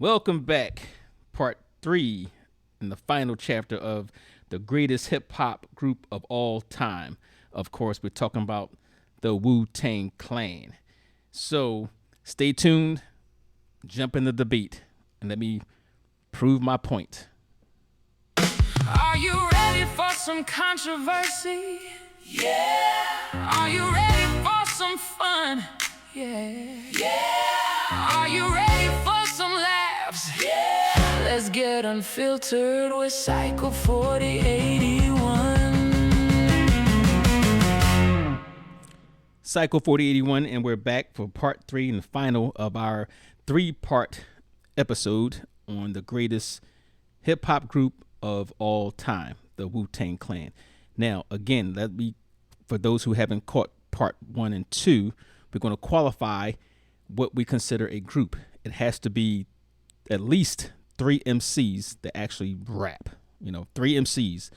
Welcome back, part three, in the final chapter of the greatest hip hop group of all time. Of course, we're talking about the Wu-Tang Clan. So stay tuned, jump in the debate, and let me prove my point. Are you ready for some controversy? Yeah. Are you ready for some fun? Yeah. Yeah. Are you ready for some laughs? Yeah. Let's get unfiltered with Cycle 4081. Cycle 4081, and we're back for part three and final of our three-part episode on the greatest hip hop group of all time, the Wu-Tang Clan. Now, again, for those who haven't caught part one and two, we're going to qualify what we consider a group. It has to be at least three MCs that actually rap, three MCs,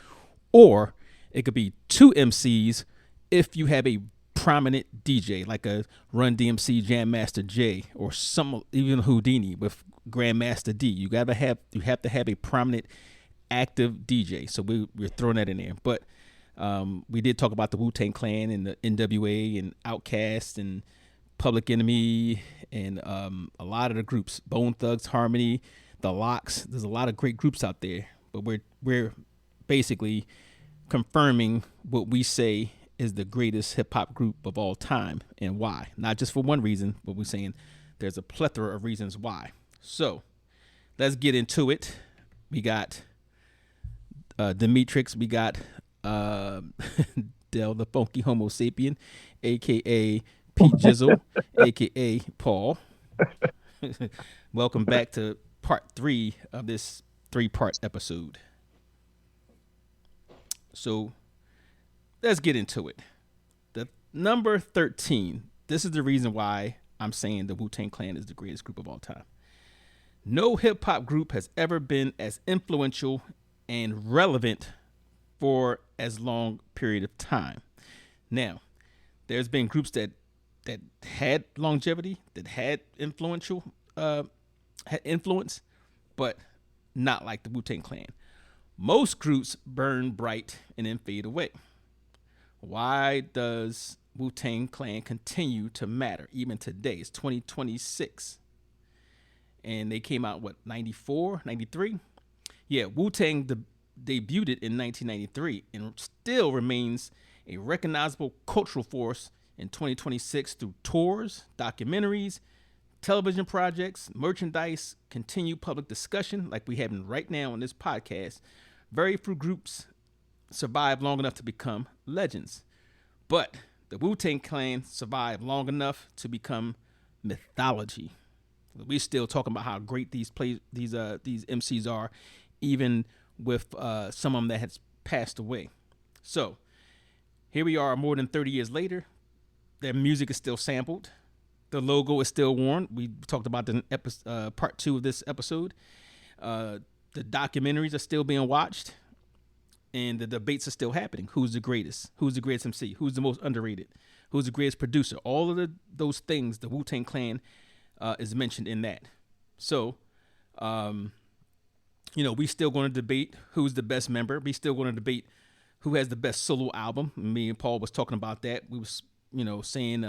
or it could be two MCs if you have a prominent DJ like a Run DMC Jam Master Jay or even Houdini with Grandmaster D. You have to have a prominent active DJ. So we're throwing that in there. But we did talk about the Wu-Tang Clan and the NWA and OutKast and Public Enemy and a lot of the groups, Bone Thugs, Harmony, The Lox. There's a lot of great groups out there, but we're basically confirming what we say is the greatest hip hop group of all time and why. Not just for one reason, but we're saying there's a plethora of reasons why. So let's get into it. We got Demetrix, we got Del the Funky Homo Sapien, aka Pete Jizzle, aka Paul. Welcome back to part three of this three-part episode. So let's get into it. The number 13. This is the reason why I'm saying the Wu-Tang Clan is the greatest group of all time. No hip hop group has ever been as influential and relevant for as long period of time. Now, there's been groups that had longevity, that had influence, but not like the Wu-Tang Clan. Most groups burn bright and then fade away. Why does Wu-Tang Clan continue to matter even today? It's 2026. And they came out, 94, 93? Yeah, Wu-Tang debuted it in 1993 and still remains a recognizable cultural force in 2026 through tours, documentaries, television projects, merchandise, continued public discussion like we have right now on this podcast. Very few groups survive long enough to become legends. But the Wu-Tang Clan survived long enough to become mythology. We're still talking about how great these MCs are, even with some of them that has passed away. So here we are more than 30 years later. Their music is still sampled. The logo is still worn. We talked about the part two of this episode. The documentaries are still being watched. And the debates are still happening. Who's the greatest? Who's the greatest MC? Who's the most underrated? Who's the greatest producer? All of those things, the Wu-Tang Clan is mentioned in that. So, we still going to debate who's the best member. We still going to debate who has the best solo album. Me and Paul was talking about that. We was, saying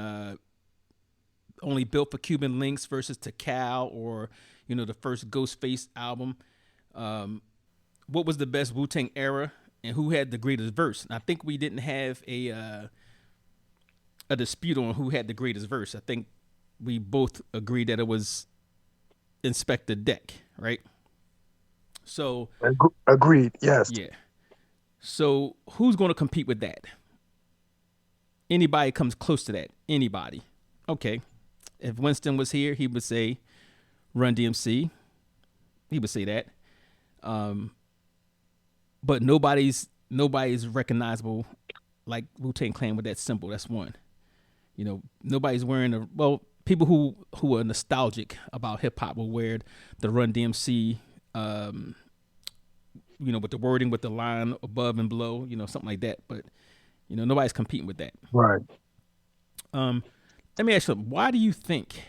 only Built for Cuban Links versus Tikal, or, the first Ghostface album. What was the best Wu-Tang era and who had the greatest verse? And I think we didn't have a dispute on who had the greatest verse. I think we both agreed that it was Inspector Deck, right? So agreed. Yes. Yeah. So who's going to compete with that? Anybody comes close to that? Anybody? Okay. If Winston was here, he would say Run DMC. He would say that. But nobody's recognizable like Wu-Tang Clan with that symbol. That's one. Nobody's wearing people who are nostalgic about hip hop will wear the Run DMC, with the wording, with the line above and below, something like that. But nobody's competing with that. Right. Let me ask you, why do you think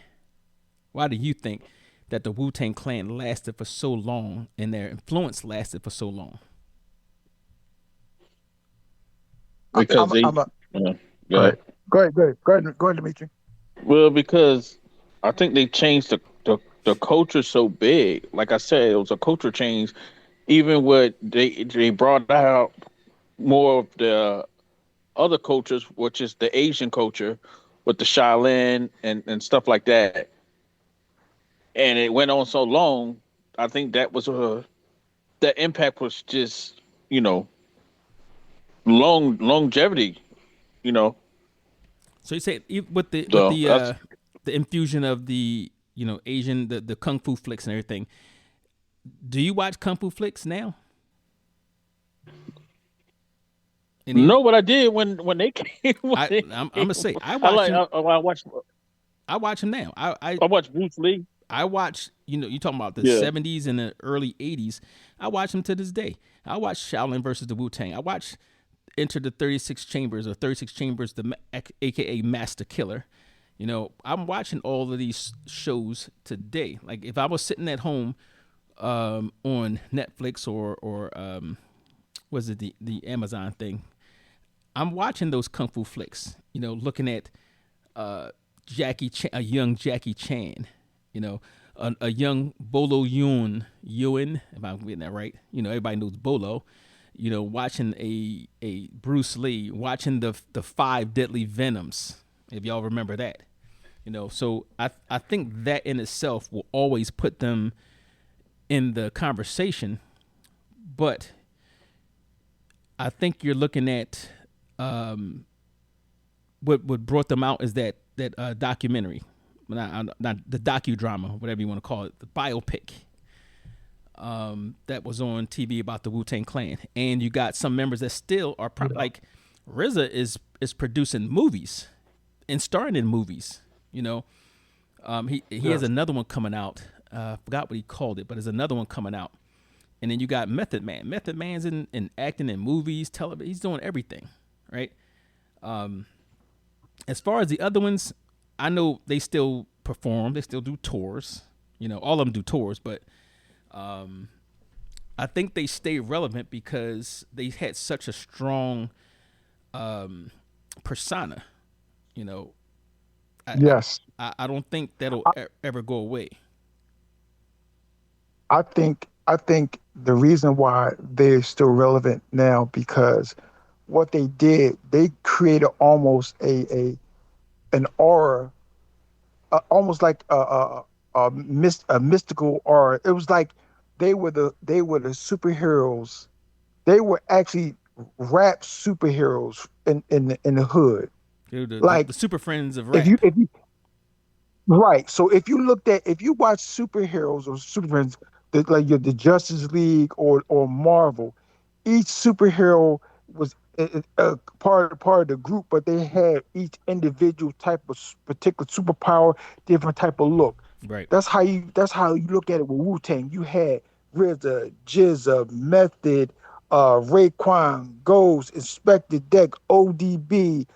that the Wu-Tang Clan lasted for so long and their influence lasted for so long? Because they, I'm a. go All ahead. right. Go ahead, Dimitri. Well, because I think they changed the culture so big. Like I said, it was a culture change. Even what they brought out more of the other cultures, which is the Asian culture, with the Shaolin and stuff like that. And it went on so long. I think that was the impact was just longevity. You know, So you say with so that's the infusion of the Asian the kung fu flicks and everything. Do you watch kung fu flicks now? Any? no. What I did when they came, I'm gonna say I I watch like them. I watched I watch them now. I watched Bruce Lee. I watch, you talking about the Yeah. 70s and the early 80s. I watch them to this day. I watch Shaolin versus the Wu-Tang. I watch Enter the 36 Chambers or 36 Chambers, AKA Master Killer. I'm watching all of these shows today. Like if I was sitting at home on Netflix or was it the Amazon thing, I'm watching those kung fu flicks, looking at a young Jackie Chan, a young Bolo Ewan, if I'm getting that right. Everybody knows Bolo. Watching a Bruce Lee, watching the Five Deadly Venoms, if y'all remember that. So I think that in itself will always put them in the conversation, but I think you're looking at what brought them out is that documentary, not the docudrama, whatever you want to call it, the biopic that was on TV about the Wu-Tang Clan, and you got some members that still are like RZA is producing movies and starring in movies. He has another one coming out. I forgot what he called it, but there's another one coming out. And then you got Method Man. Method Man's in acting in movies, television. He's doing everything, right? As far as the other ones, I know they still perform. They still do tours. All of them do tours, but I think they stay relevant because they had such a strong persona. Yes. I don't think that'll ever go away. I think the reason why they're still relevant now because what they did, they created almost an aura, almost like a mystical aura. It was like they were the superheroes. They were actually rap superheroes in the hood. Dude, Like the super friends of rap. if you right. So if you watch superheroes or supervillains, like the Justice League or Marvel, each superhero was a part of the group, but they had each individual type of particular superpower, different type of look. Right. That's how you look at it with Wu-Tang. You had RZA, Jizza, Method, Raekwon, Ghost, Inspector Deck, ODB,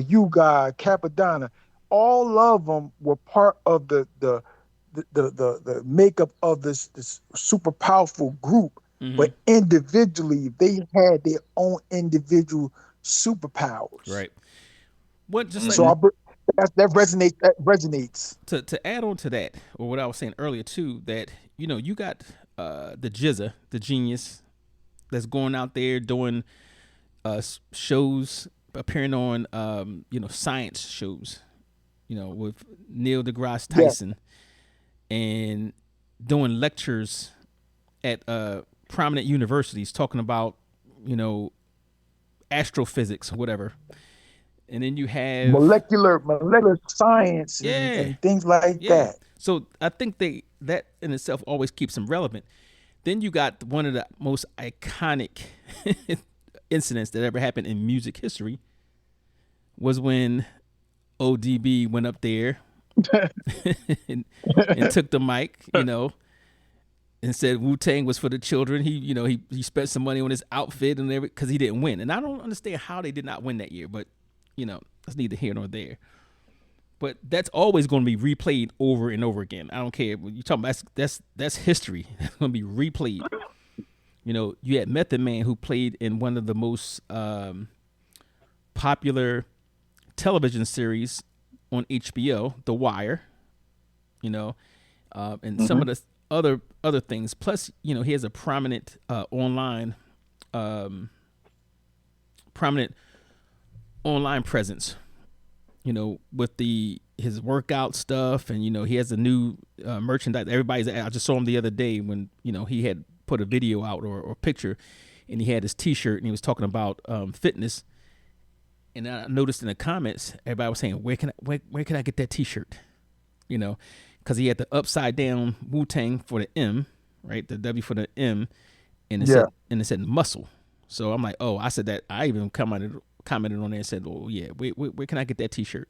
U-God, Capadonna. All of them were part of the makeup of this super powerful group, but individually they had their own individual superpowers. Right. What just So that resonates. That resonates. To add on to that, or what I was saying earlier too, that you got the Jizza, the genius, that's going out there doing shows, appearing on science shows, with Neil deGrasse Tyson, and doing lectures at prominent universities talking about astrophysics or whatever. And then you have molecular science and things like that. So I think that in itself always keeps them relevant. Then you got one of the most iconic incidents that ever happened in music history was when ODB went up there and took the mic, and said Wu-Tang was for the children. He spent some money on his outfit and everything because he didn't win. And I don't understand how they did not win that year, but that's neither here nor there. but that's always going to be replayed over and over again. I don't care what you talking about. That's history. It's going to be replayed. You know, you had Method Man who played in one of the most popular television series on HBO, The Wire. You know, and some of the other things. Plus, you know, he has a prominent online presence. You know, with his workout stuff, and you know, he has a new merchandise. I just saw him the other day when you know he had put a video out or picture, and he had his T-shirt and he was talking about fitness. And I noticed in the comments, everybody was saying, "Where can I get that T-shirt?" You know, because he had the upside down wu-tang for the M, right? The W for the M, and it said muscle. So I'm like, oh, I said that. I even commented on there and said, oh yeah, where can I get that T-shirt?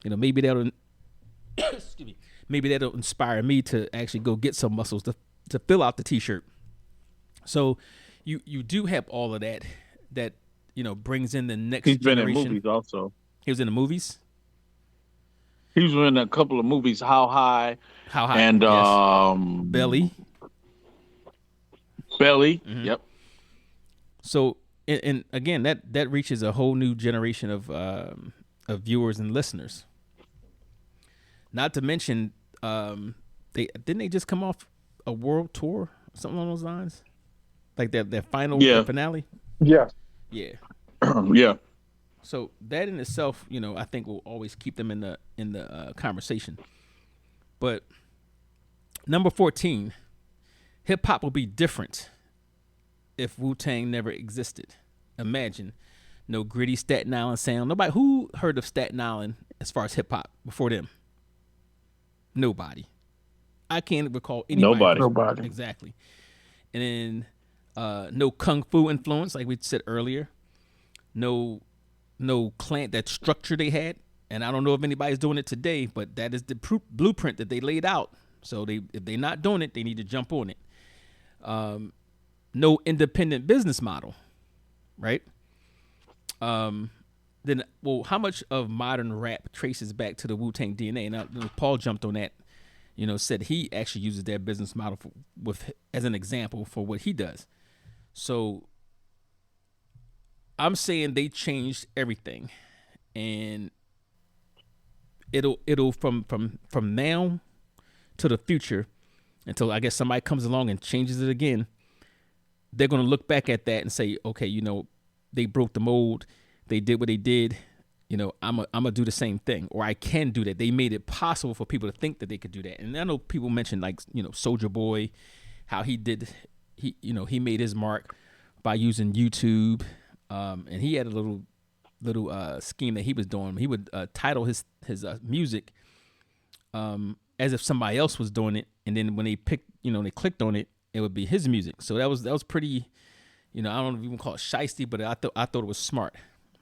You know, maybe that'll excuse me, maybe that'll inspire me to actually go get some muscles to fill out the T-shirt. So you do have all of that you know brings in the next generation. He's been in movies also. He was in the movies. He was in a couple of movies, How High, and yes. Belly. Mm-hmm. Yep. So and again that reaches a whole new generation of viewers and listeners. Not to mention, they just come off a world tour, something along those lines, like their final finale. Yeah. Yeah. Yeah. So that in itself, you know, I think will always keep them in the conversation. But number 14, hip hop will be different if Wu-Tang never existed. Imagine no gritty Staten Island sound. Nobody who heard of Staten Island as far as hip hop before them. Nobody. I can't recall anybody. Nobody. Exactly. And then no kung fu influence, like we said earlier. No clan, that structure they had, and I don't know if anybody's doing it today, but that is the blueprint that they laid out. So if they're not doing it, they need to jump on it. No independent business model, right? Then, well, how much of modern rap traces back to the Wu-Tang DNA? Now, Paul jumped on that, you know, said he actually uses their business model as an example for what he does. So I'm saying they changed everything, and it'll from now to the future until I guess somebody comes along and changes it again. They're going to look back at that and say, okay, you know, they broke the mold. They did what they did. You know, I'm gonna do the same thing, or I can do that. They made it possible for people to think that they could do that. And I know people mentioned, like, you know, Soulja Boy, how he made his mark by using YouTube. And he had a little scheme that he was doing. He would title his music as if somebody else was doing it, and then when they clicked on it, it would be his music. So that was pretty, you know, I don't even call it shiesty, but I thought it was smart.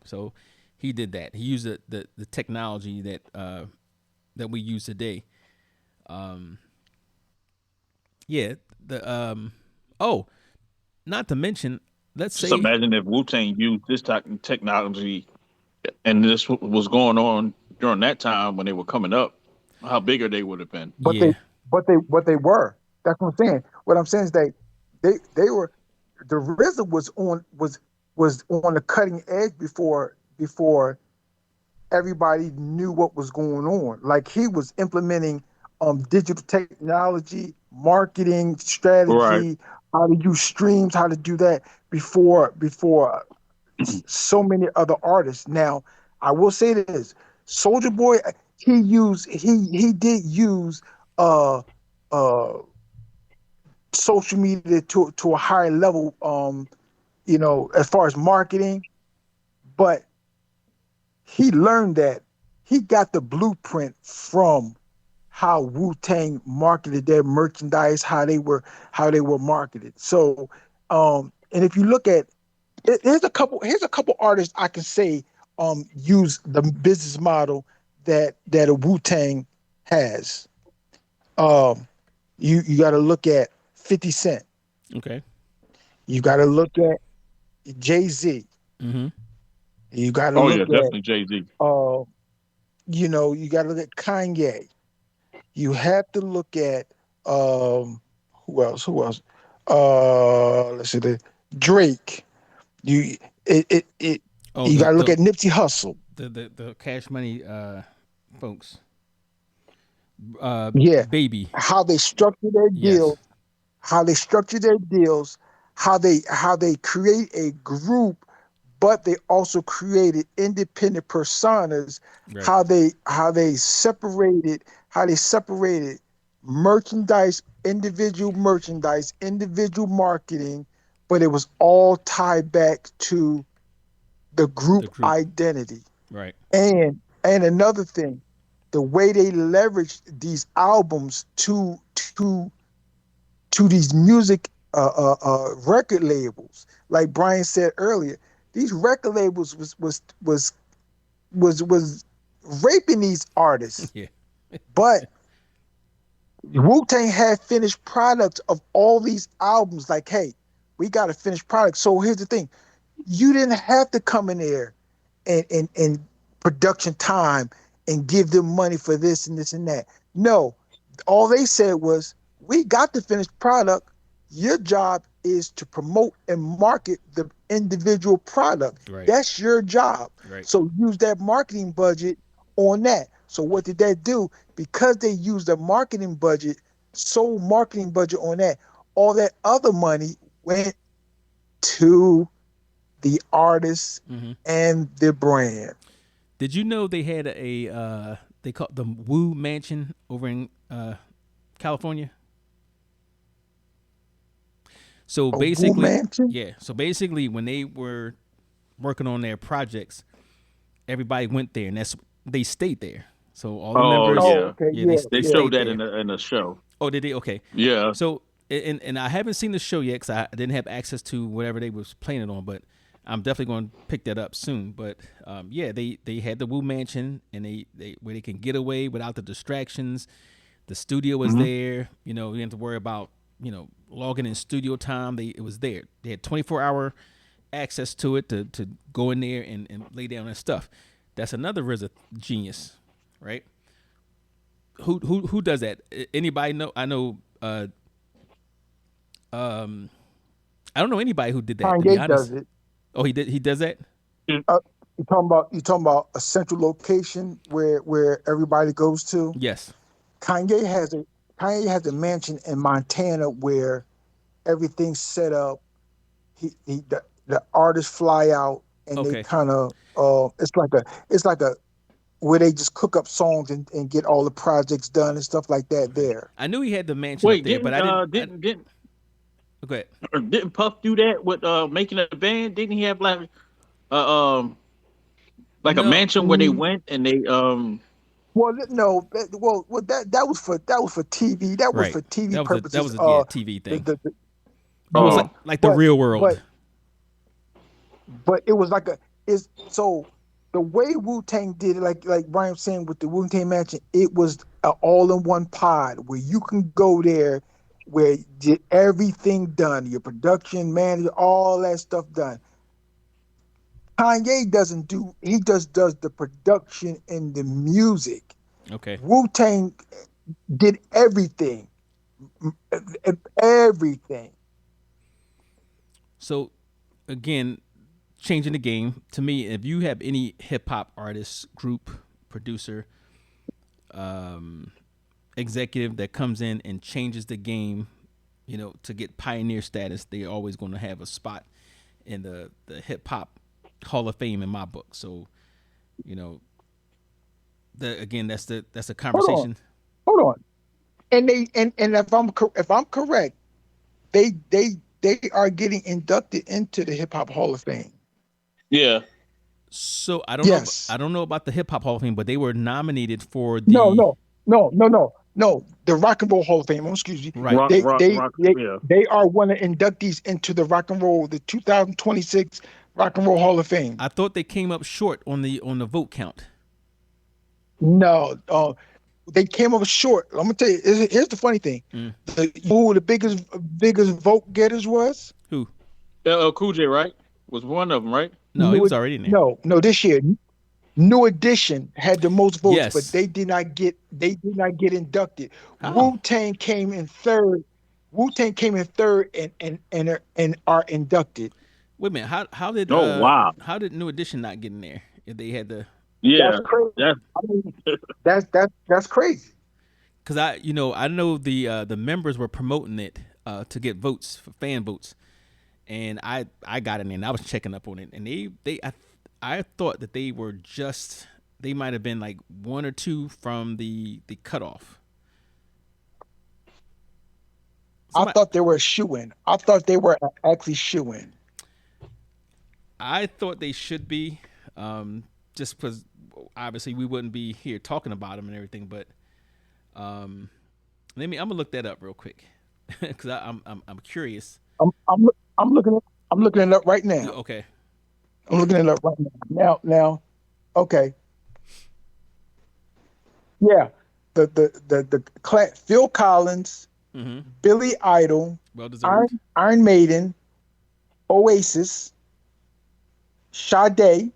So he did that. He used the technology that we use today. Not to mention. Let's say, just imagine if Wu-Tang used this technology, and this was going on during that time when they were coming up. How bigger they would have been. But they were. That's what I'm saying. What I'm saying is they were. The RZA was on the cutting edge before everybody knew what was going on. Like, he was implementing digital technology, marketing strategy. Right. How to use streams, how to do that before so many other artists. Now, I will say this: Soulja Boy, he did use social media to a higher level, you know, as far as marketing. But he learned that he got the blueprint from how Wu-Tang marketed their merchandise, how they were marketed. So, and if you look at, here's a couple artists I can say use the business model that a Wu-Tang has. You got to look at 50 Cent. Okay. You got to look at Jay-Z. Mm-hmm. You got to look at definitely Jay-Z. you got to look at Kanye. You have to look at who else? Who else? Let's see, Drake. You it Oh, you got to look at Nipsey Hussle. the Cash Money folks. Yeah, Baby. how they structure their Yes. deals, how they structure their deals, how they create a group, but they also created independent personas. Right. How they separated merchandise, individual marketing, but it was all tied back to the The group group. identity. Right. And another thing, the way they leveraged these albums to these music record labels, like Brian said earlier, these record labels was raping these artists. Yeah. But Wu-Tang had finished products of all these albums. Like, hey, we got a finished product. So here's the thing: you didn't have to come in there and production time and give them money for this and this and that. No, all they said was, we got the finished product. Your job is to promote and market the individual product. Right. That's your job. Right. So use that marketing budget on that. So what did that do? Because they used the marketing budget, sole marketing budget on that, all that other money went to the artist Mm-hmm. and the brand. Did you know they had they called the Wu Mansion over in California? So A Wu basically, Mansion? yeah. So basically, when they were working on their projects, everybody went there, and they stayed there. So all the Oh members, Oh, yeah, okay, yeah, yeah, they they yeah. showed stayed that there. in the show. Oh, did they? Okay. Yeah. So and I haven't seen the show yet because I didn't have access to whatever they was playing it on, but I'm definitely going to pick that up soon. But yeah, they had the Wu Mansion, and they where they can get away without the distractions. The studio was there. You didn't have to worry about logging in studio time. It was there. They had 24-hour access to it to go in there and lay down that stuff. That's another RZA genius, right? Who does that? Anybody know? I know. I don't know anybody who did that. To be Kanye honest. does it. Oh, he did. He does that. You talking about a central location where everybody goes to. Yes. Kanye has a mansion in Montana where everything's set up. The artists fly out and they Okay. kind of it's like a where they just cook up songs and get all the projects done and stuff like that there. I knew he had the mansion up Wait, there, but I didn't. Go ahead. didn't Puff do that with making a band? Didn't he have like a No. mansion where they went and they Well, no, that was for TV. That was Right. for TV That purposes. was a TV The, thing. the, the, It was Oh. like the but real world. but it was like so the way Wu-Tang did it, like Brian was saying with the Wu-Tang Mansion, it was an all-in-one pod where you can go there, where you get everything done, your production manager, all that stuff done. Kanye doesn't do, he just does the production and the music. Okay. Wu-Tang did everything. Everything. So again, changing the game to me. If you have any hip hop artist, group, producer, executive that comes in and changes the game, to get pioneer status, they're always going to have a spot in the hip hop Hall of Fame in my book. So, again, that's a conversation. Hold on. And if I'm correct, they are getting inducted into the Hip Hop Hall of Fame. yeah. So I don't Yes. know. I don't know about the Hip Hop Hall of Fame, but they were nominated for the No. The Rock and Roll Hall of Fame. Excuse me. right. Rock, They rock, they rock, they, yeah. they are one of the inductees into the the 2026 Rock and Roll Hall of Fame. I thought they came up short on the vote count. No, they came up short. I'm gonna tell you. Here's the funny thing. Who the biggest vote getters was? Who? LL Cool J, right? Was one of them, right? No, he was already in there. No, this year. New Edition had the most votes, but Yes. they did not get inducted. How? Wu-Tang came in third. Wu-Tang came in third and are inducted. Wait a minute. Oh wow. How did New Edition not get in there if they had the? Yeah. That's crazy. That's I mean, that's crazy. Because I know the members were promoting it to get votes for fan votes, and I got in there and I was checking up on it, and I thought that they might have been like one or two from the cutoff. I Somebody, thought they were shoo-in. I thought they were actually shoo-in. I thought they should be, just because obviously we wouldn't be here talking about them and everything. But I'm gonna look that up real quick because I'm curious. I'm looking it up right now. Okay. I'm looking it up right now. Okay. Yeah. Phil Collins, Mm-hmm. Billy Idol, Well deserved. Iron Maiden, Oasis, Sade,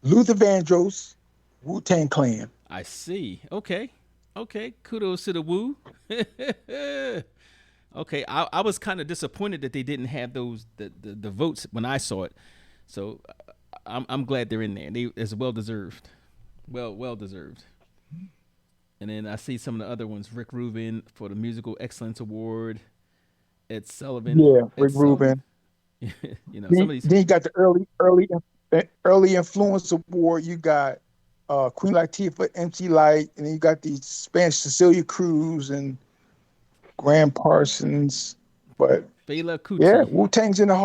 Luther Vandross, Wu-Tang Clan. I see. Okay. Kudos to the Woo. Okay. I was kind of disappointed that they didn't have the votes when I saw it. So I'm glad they're in there. It's well deserved. Well deserved. And then I see some of the other ones. Rick Rubin for the Musical Excellence Award. Ed Sullivan. Yeah, Ed Rick Rubin. You know, some of these. Then you got the early influence award. You got Queen Latifah, MC Light, and then you got the Spanish Cecilia Cruz and Graham Parsons. But Fela Kuti. yeah, Wu-Tang's in the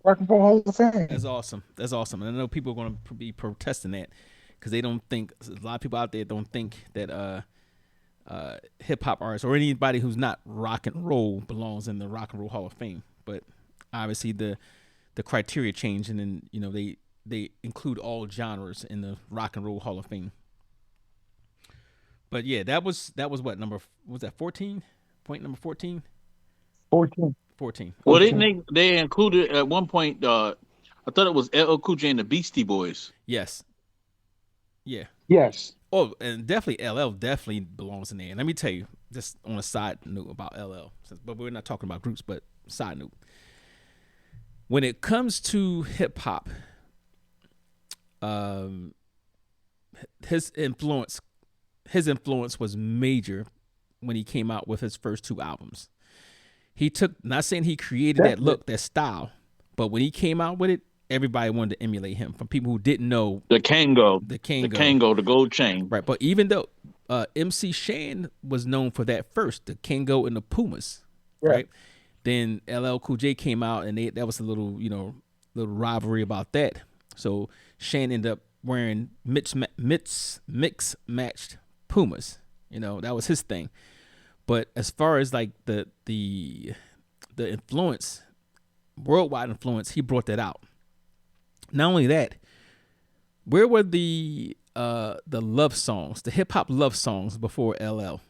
Rock and Roll Hall of Fame. That's awesome. And I know people are going to be protesting that because they don't think, a lot of people out there don't think that hip hop artists or anybody who's not rock and roll belongs in the Rock and Roll Hall of Fame. But obviously the criteria changed, and then they include all genres in the Rock and Roll Hall of Fame. But yeah, that was what number was that 14? Point number 14? 14. 14. well, they included at one point. I thought it was LL Cool J and the Beastie Boys. Yes. Yeah. Yes. Oh, and definitely LL definitely belongs in there. And let me tell you, just on a side note about LL, but we're not talking about groups, but side note. When it comes to hip hop, his influence was major when he came out with his first two albums. He took, not saying he created that look, that style, but when he came out with it, everybody wanted to emulate him. From people who didn't know The Kango, the gold chain. right? But even though MC Shan was known for that first, the Kango and the Pumas, right? Then LL Cool J came out, and that was a little rivalry about that. So Shan ended up wearing mix matched Pumas. That was his thing. But as far as like the influence, worldwide influence, he brought that out. Not only that, where were the love songs, the hip hop love songs before LL?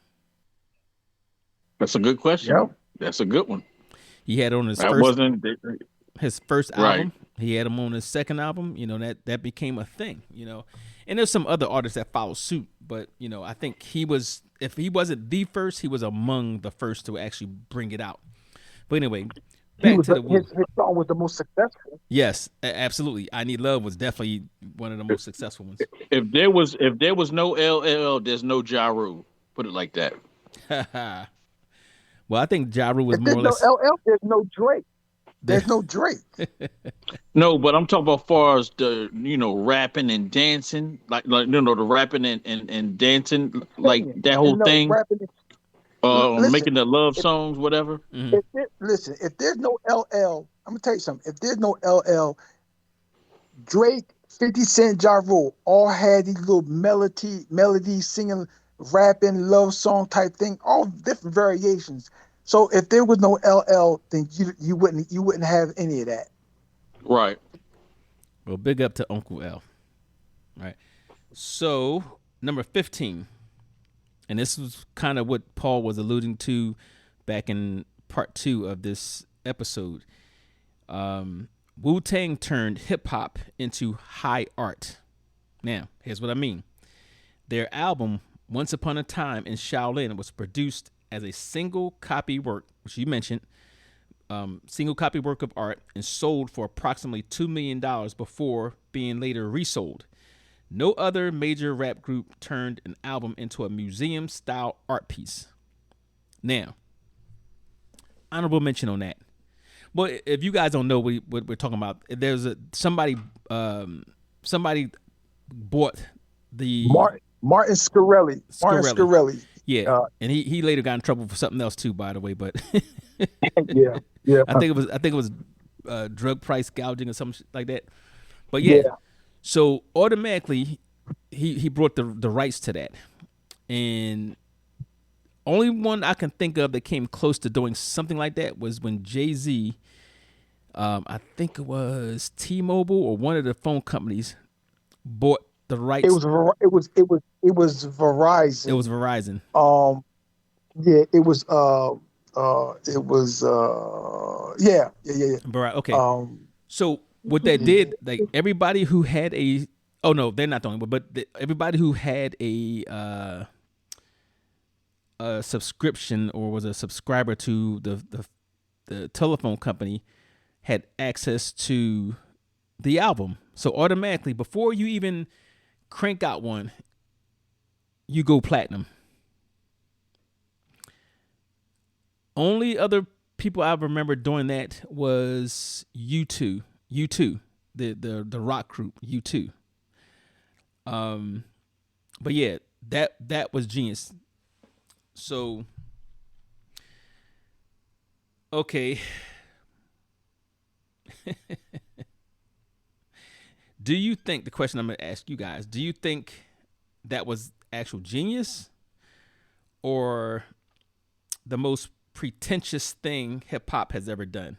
That's a good question. Yep. That's a good one. He had on his his first album. Right. He had him on his second album. That became a thing. And there's some other artists that followed suit, but I think if he wasn't the first, he was among the first to actually bring it out. But anyway, back to the Wu. His song was the most successful. Yes, absolutely. I Need Love was definitely one of the most successful ones. If there was no LL, there's no Ja Rule. Put it like that. Well, I think Ja Rule was If more or there's less. no LL, there's no Drake. There's no Drake. No, but I'm talking about far as the rapping and dancing, like the rapping and dancing, like that whole thing. Listen, Making the love songs, whatever. Mm-hmm. If there's no LL, I'm gonna tell you something. If there's no LL, Drake, 50 Cent, Ja Rule all had these little melodies, singing, rapping, love song type thing, all different variations. So if there was no LL, then you wouldn't have any of that. Right. Well, big up to Uncle L. Right. So number 15, and this was kind of what Paul was alluding to back in part 2 of this episode. Wu-Tang turned hip hop into high art. Now, here's what I mean. Their album, Once Upon a Time in Shaolin, was produced as a single copy work, which you mentioned, single copy work of art, and sold for approximately $2 million before being later resold. No other major rap group turned an album into a museum-style art piece. Now, honorable mention on that. Well, if you guys don't know what we're talking about, there's somebody bought the Martin Scarelli. Martin Scarelli. Yeah, and he later got in trouble for something else too, by the way. But yeah. I think it was drug price gouging or something like that. But yeah. So automatically he brought the rights to that, and only one I can think of that came close to doing something like that was when Jay-Z, I think it was T-Mobile or one of the phone companies, bought the rights. It was Verizon. It was Verizon. Yeah, it was yeah. Okay. So what that did, like everybody who had they're not the only one, but everybody who had a subscription or was a subscriber to the telephone company had access to the album. So automatically, before you even crank out one, you go platinum. Only other people I remember doing that was U2, the rock group U2. But yeah, that was genius. So, okay. Do you think, the question I'm going to ask you guys, do you think that was actual genius or the most pretentious thing hip hop has ever done?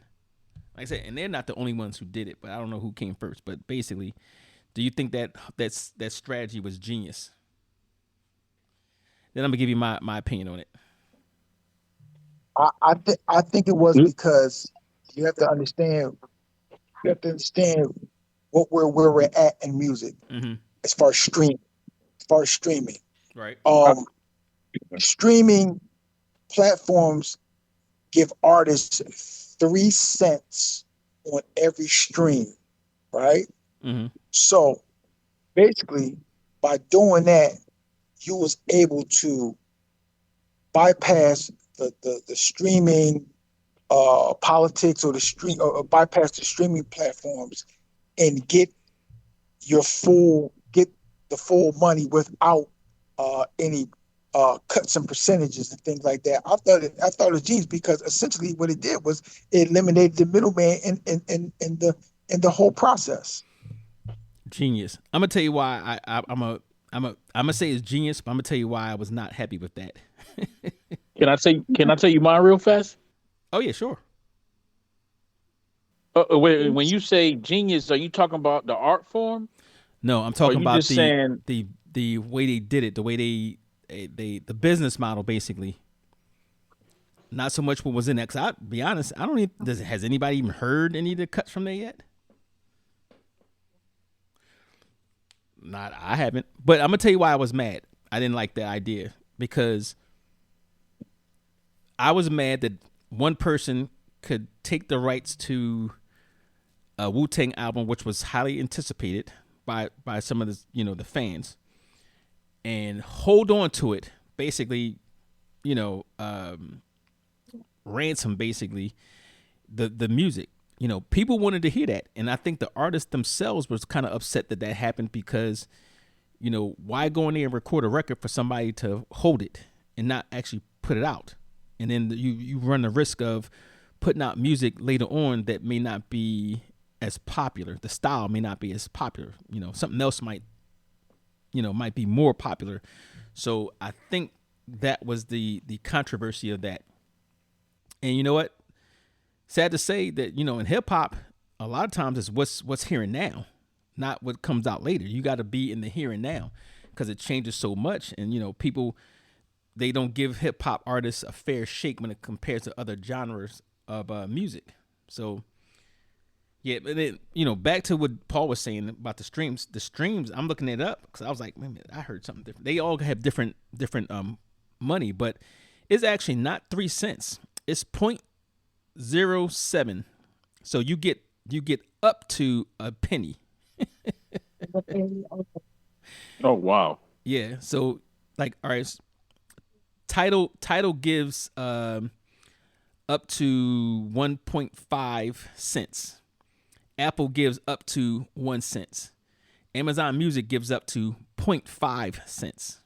Like I said, and they're not the only ones who did it, but I don't know who came first. But basically, do you think that strategy was genius? Then I'm gonna give you my opinion on it. I think it was because you have to understand where we're at in music, as far as streaming. Right. Streaming platforms give artists 3 cents on every stream, right? So basically, by doing that, you was able to bypass the streaming politics or bypass the streaming platforms and get the full money without any cuts and percentages and things like that. I thought it was genius because essentially what it did was it eliminated the middleman in the whole process. Genius. I'm gonna tell you why I'm gonna say it's genius, but I'm gonna tell you why I was not happy with that. Can I tell you mine real fast? Oh yeah, sure. When you say genius, are you talking about the art form? No, I'm talking about saying the way they did it, the way the business model, basically. Not so much what was in that. Cause I'll be honest, I don't even. Has anybody even heard any of the cuts from there yet? I haven't. But I'm gonna tell you why I was mad. I didn't like the idea because I was mad that one person could take the rights to a Wu-Tang album, which was highly anticipated by some of the fans, and hold on to it, basically, ransom basically the music. People wanted to hear that, and I think the artists themselves was kind of upset that happened because, why go in there and record a record for somebody to hold it and not actually put it out, and then you run the risk of putting out music later on that may not be as popular. The style may not be as popular. Something else might be more popular. So I think that was the controversy of that. And you know what? Sad to say that, in hip hop, a lot of times it's what's here and now, not what comes out later. You got to be in the here and now because it changes so much. And, people, they don't give hip hop artists a fair shake when it compares to other genres of music. So Yeah, but then back to what Paul was saying about the streams. The streams, I'm looking it up because I was like, man, I heard something different. They all have different money, but it's actually not 3 cents. It's 0.07. So you get up to a penny. Oh wow. Yeah. So like, all right, title gives up to 1.5 cents. Apple gives up to 1 cent. Amazon Music gives up to 0.5 cents.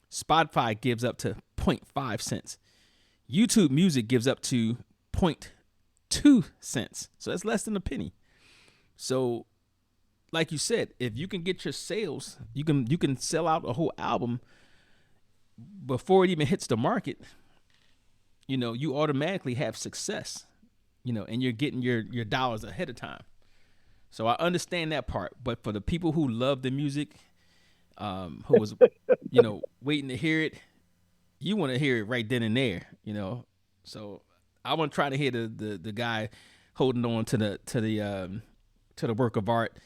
Spotify gives up to 0.5 cents. YouTube Music gives up to 0.2 cents. So that's less than a penny. So, like you said, if you can get your sales, you can sell out a whole album before it even hits the market. You automatically have success. And you're getting your dollars ahead of time. So I understand that part, but for the people who love the music, who was, waiting to hear it, you want to hear it right then and there, So I want to try to hear the guy holding on to the work of art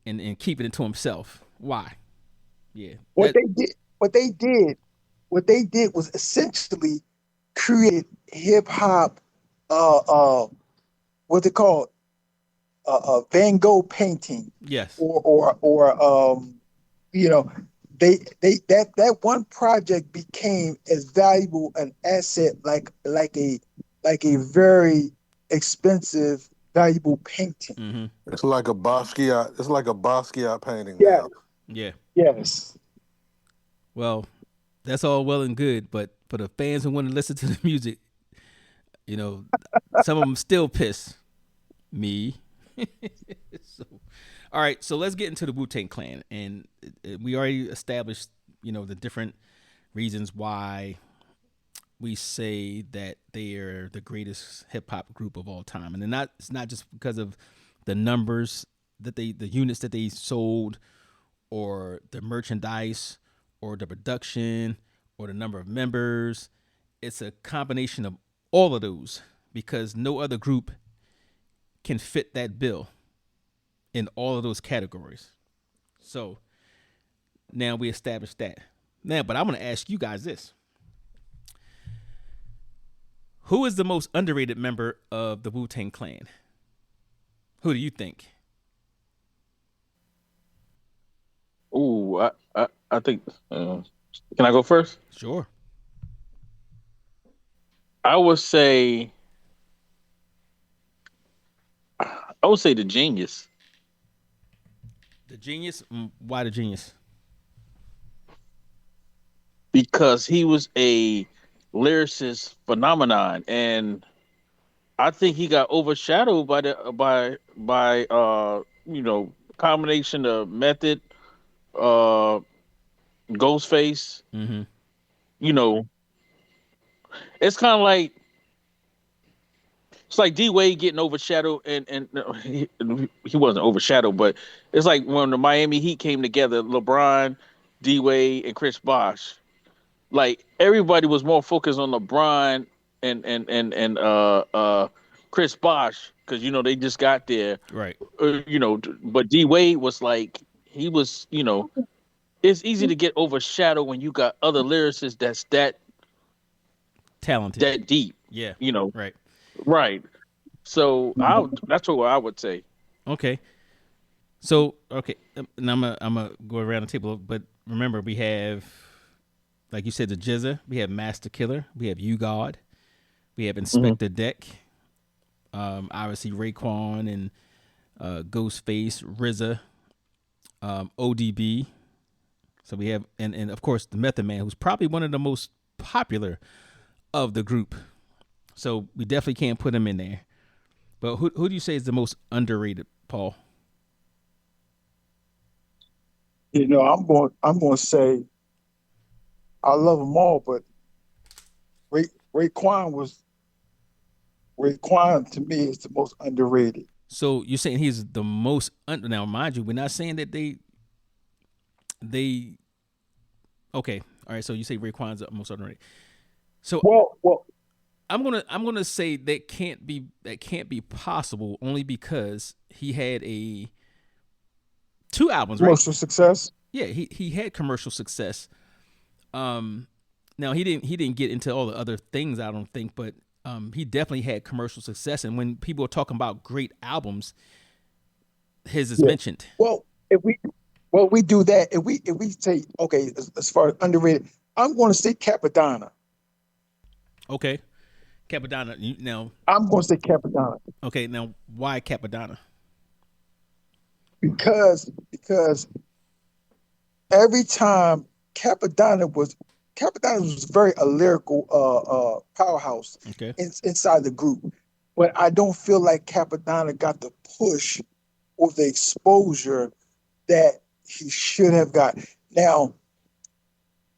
and keeping it to himself. Why? Yeah. What they did was essentially create hip hop, what they call Van Gogh painting. Yes. Or they that one project became as valuable an asset like a very expensive valuable painting. Mm-hmm. It's like a Basquiat. It's like a Basquiat painting Yeah. now. Yeah. Yes. Well, that's all well and good, but for the fans who want to listen to the music, some of them still piss me. So, all right, so let's get into the Wu-Tang Clan, and we already established, the different reasons why we say that they are the greatest hip hop group of all time, and it's not just because of the numbers the units that they sold, or the merchandise, or the production, or the number of members. It's a combination of all of those, because no other group can fit that bill in all of those categories. So now we established that. Now, but I'm going to ask you guys this. Who is the most underrated member of the Wu-Tang Clan? Who do you think? Ooh, I think. Can I go first? Sure. I would say the Genius. The Genius? Why the Genius? Because he was a lyricist phenomenon, and I think he got overshadowed by combination of Method, Ghostface. Mm-hmm. It's kind of like it's like D Wade getting overshadowed, and he wasn't overshadowed, but it's like when the Miami Heat came together, LeBron, D Wade, and Chris Bosh. Like everybody was more focused on LeBron and Chris Bosh, because they just got there, Right. But D Wade was like he was, it's easy to get overshadowed when you got other lyricists that's that Talented. that deep. Yeah. Right. Right. So that's what I would say. Okay. So, okay, and I'm gonna go around the table, but remember, we have, like you said, the Jizza, we have Master Killer, we have You God, we have Inspector Deck, obviously Raekwon and Ghostface, RZA, ODB. So we have, and of course the Method Man, who's probably one of the most popular of the group. So we definitely can't put him in there. But who do you say is the most underrated, Paul? I'm going to say I love them all, but Raekwon to me is the most underrated. So you're saying he's the most now, mind you, we're not saying that they okay, all right. So you say Raekwon's the most underrated. So well, I'm gonna say that can't be possible only because he had a two albums, right? Commercial success. Yeah, he had commercial success. Um, Now he didn't get into all the other things, I don't think, but he definitely had commercial success. And when people are talking about great albums, his is Yeah. mentioned. Well, if we we do that, if we say okay, as far as underrated, I'm going to say Capadonna. Okay, Capadonna. Now, I'm going to say Capadonna okay, now why Capadonna? because every time Capadonna was very a lyrical powerhouse Okay, inside the group, but I don't feel like Capadonna got the push or the exposure that he should have got. Now,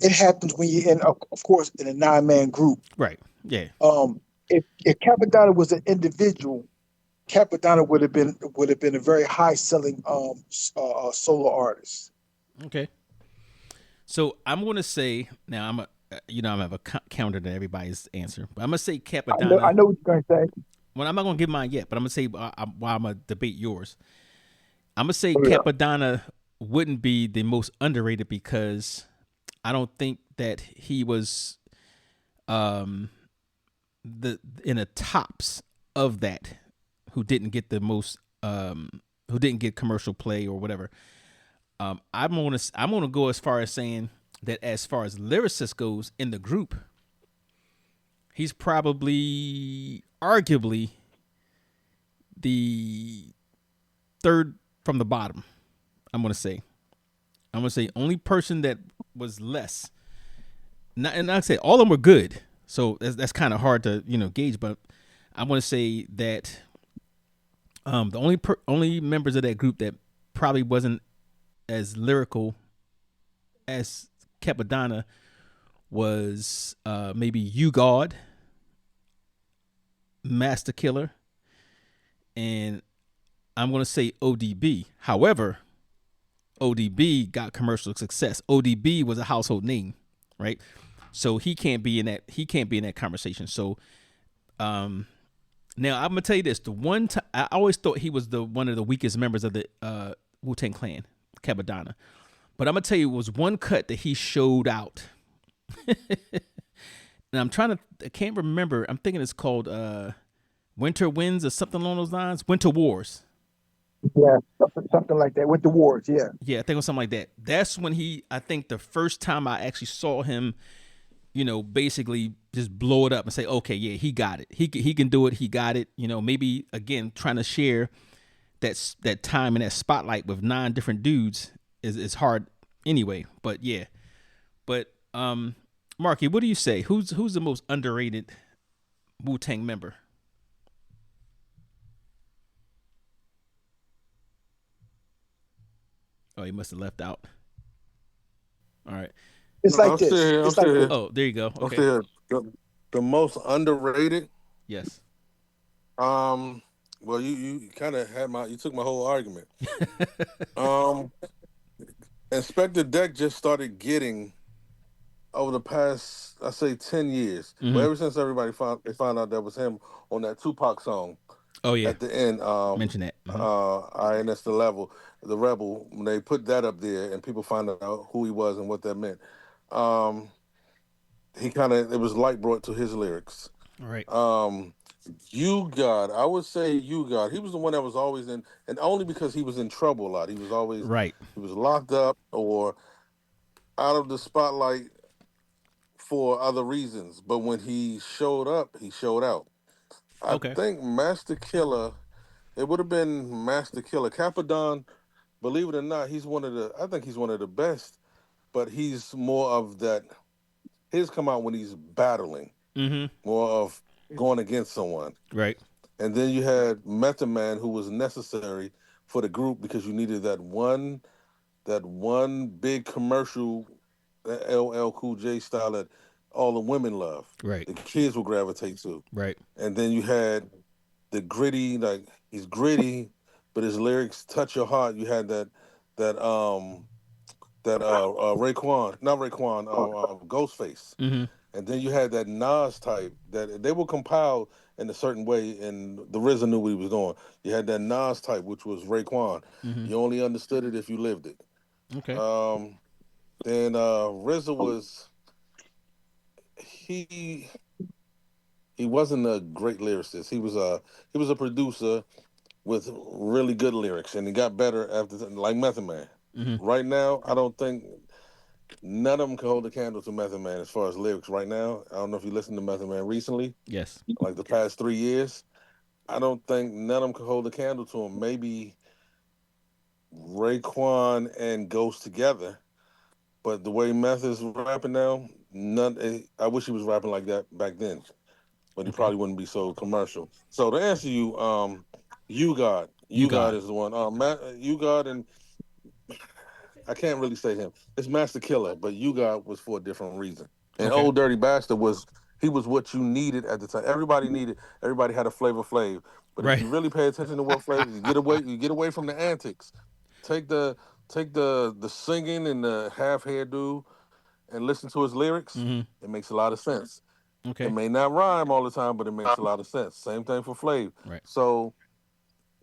it happens when you're in, of course, in a 9-man group. right. Yeah. If Capadonna was an individual, Capadonna would have been a very high selling solo artist. Okay. So I'm gonna say now I'm gonna have a counter to everybody's answer, but I'm gonna say I Capadonna. know what you're going to say. Well, I'm not gonna give mine yet, but I'm gonna say why I'm gonna debate yours. I'm gonna say Oh, yeah. Capadonna wouldn't be the most underrated because I don't think that he was um the in the tops of that who didn't get the most who didn't get commercial play or whatever. I'm gonna go as far as saying that as far as lyricist goes in the group, he's probably arguably the third from the bottom. I'm gonna say. I'm gonna say only person that was less. Not, and I say all of them were good. So that's kind of hard to gauge. But I'm gonna say that the only members of that group that probably wasn't as lyrical as Capadonna was maybe You God, Master Killer, and I'm gonna say ODB. However, ODB got commercial success. ODB was a household name, right? So he can't be in that. He can't be in that conversation. So now I'm gonna tell you this: the one time I always thought he was the one of the weakest members of the Wu-Tang Clan, Capadonna. But I'm gonna tell you, it was one cut that he showed out, and I can't remember. I'm thinking it's called Winter Winds or something along those lines. Winter Wars. Yeah, something like that with the wards. Yeah, Yeah, I think it was something like that. That's when I think the first time I actually saw him, basically just blow it up and say, okay, yeah, he got it. He can do it. He got it. Maybe again trying to share that time and that spotlight with 9 different dudes is hard anyway. But yeah, but Marky, what do you say? Who's the most underrated Wu-Tang member? Oh, he must have left out. All right. it's No, like I'm still this. here. I'm It's like still this. here. Oh, there you go. I'm Okay. still here. The most underrated. Yes. Um. Well, you kind of you took my whole argument. Um. Inspector Deck just started getting over the past, I say, 10 years. But Mm-hmm. ever since they found out that was him on that Tupac song Oh yeah. at the end, Mention that. Mm-hmm. INS the rebel. When they put that up there and people found out who he was and what that meant, um, he kind of it was light brought to his lyrics. All right. Um, you God, I would say you God. He was the one that was always in, and only because he was in trouble a lot. Right. He was locked up or out of the spotlight for other reasons. But when he showed up, he showed out. I Okay. think Master Killer. It would have been Master Killer. Capadon, believe it or not, I think he's one of the best, but he's more of that. His come out when he's battling, Mm-hmm. more of going against someone. Right. And then you had Method Man, who was necessary for the group because you needed that one big commercial, that LL Cool J style that all the women love. Right. The kids will gravitate to. Right. And then you had the gritty, like he's gritty, but his lyrics touch your heart. You had that Raekwon, not Raekwon, Ghostface. Mm-hmm. And then you had that Nas type that they were compiled in a certain way, and the RZA knew what he was doing. You had that Nas type, which was Raekwon. Mm-hmm. You only understood it if you lived it. Okay. Um, then RZA was he he wasn't a great lyricist. He was a producer with really good lyrics, and he got better after like Method Man. Mm-hmm. Right now, I don't think none of them can hold a candle to Method Man as far as lyrics. Right now, I don't know if you listened to Method Man recently, Yes. like the past 3 years. I don't think none of them can hold a candle to him. Maybe Raekwon and Ghost together, but the way Meth is rapping now, none. I wish he was rapping like that back then, but he Okay. probably wouldn't be so commercial. So to answer you, You You God got. is the one. You God and I can't really say him. It's Master Killer, but You God was for a different reason. And Okay. Old Dirty Bastard was what you needed at the time. Everybody had a Flavor Flav. But if Right. you really pay attention to what flavor, you get away from the antics. Take the singing and the half hairdo and listen to his lyrics. Mm-hmm. It makes a lot of sense. It Okay. may not rhyme all the time, but it makes a lot of sense. Same thing for Flav. Right. So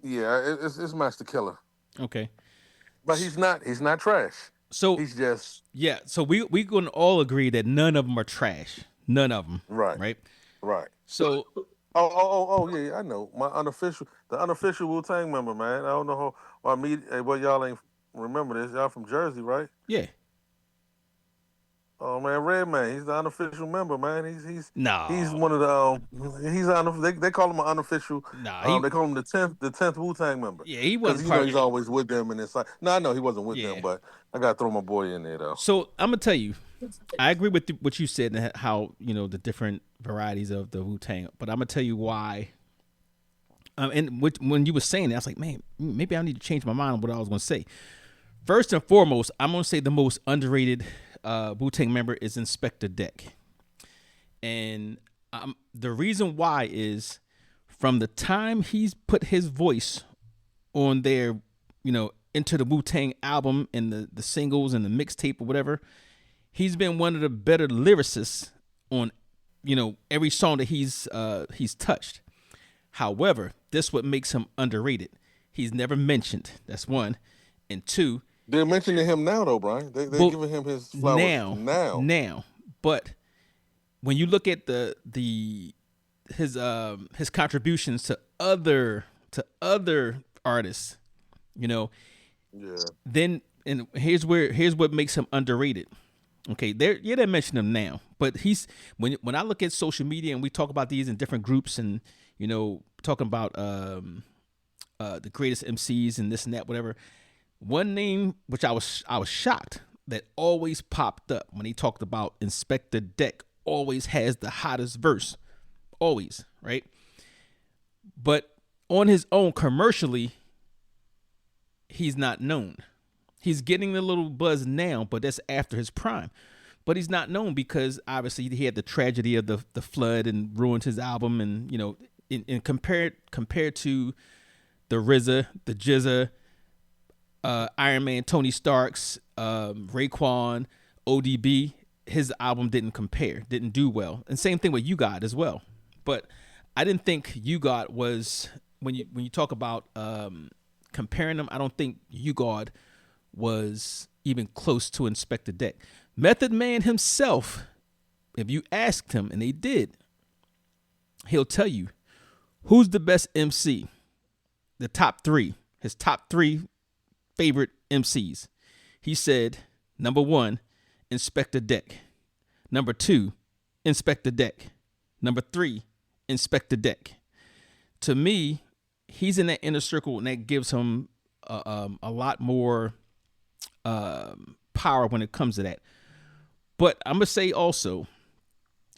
yeah, it's Master Killer. Okay. But he's not trash. So He's just yeah. So we gonna all agree that none of them are trash. None of them. right. Right. Right. So Yeah, I know. The unofficial Wu-Tang member, man. I don't know well, y'all ain't remember this. Y'all from Jersey, right? yeah. Oh man, Red Man. He's the unofficial member, man. He's No. one of the they call him an unofficial. Nah. He. They call him the tenth Wu-Tang member Yeah. He because wasn't part. he's always with them and it's like no, I know he wasn't with them, Yeah. but I gotta throw my boy in there though. So I'm gonna tell you, I agree with what you said and how the different varieties of the Wu Tang. But I'm gonna tell you why. When you were saying that, I was like, man, maybe I need to change my mind on what I was gonna say. First and foremost, I'm gonna say the most underrated Wu Tang member is Inspector Deck, and the reason why is from the time he's put his voice on their, into the Wu Tang album and the singles and the mixtape or whatever, he's been one of the better lyricists on, every song that he's touched. However, this what makes him underrated. He's never mentioned. That's one, and two. They're mentioning him now, though, Brian. They're giving him his flowers now. Now, but when you look at his contributions to other artists, Yeah. then and here's what makes him underrated. Okay, they mention him now, but he's when I look at social media and we talk about these in different groups and talking about the greatest MCs and this and that, whatever. One name which I was shocked that always popped up when he talked about Inspector Deck always has the hottest verse, always, right? But on his own commercially, he's not known. He's getting a little buzz now, but that's after his prime. But he's not known because obviously he had the tragedy of the flood and ruined his album, and in compared to the RZA, the Jizza, Iron Man, Tony Stark's, Raekwon, ODB, his album didn't do well. And same thing with You God as well. But I didn't think You God was, when you talk about comparing them, I don't think You God was even close to Inspector Deck. Method Man himself, if you asked him, and they did, he'll tell you who's the best MC. The top three, his top three favorite MCs. He said, number 1, Inspector Deck. Number 2, Inspector Deck. Number 3, Inspector Deck. To me, he's in that inner circle, and that gives him a lot more power when it comes to that. But I'm gonna say also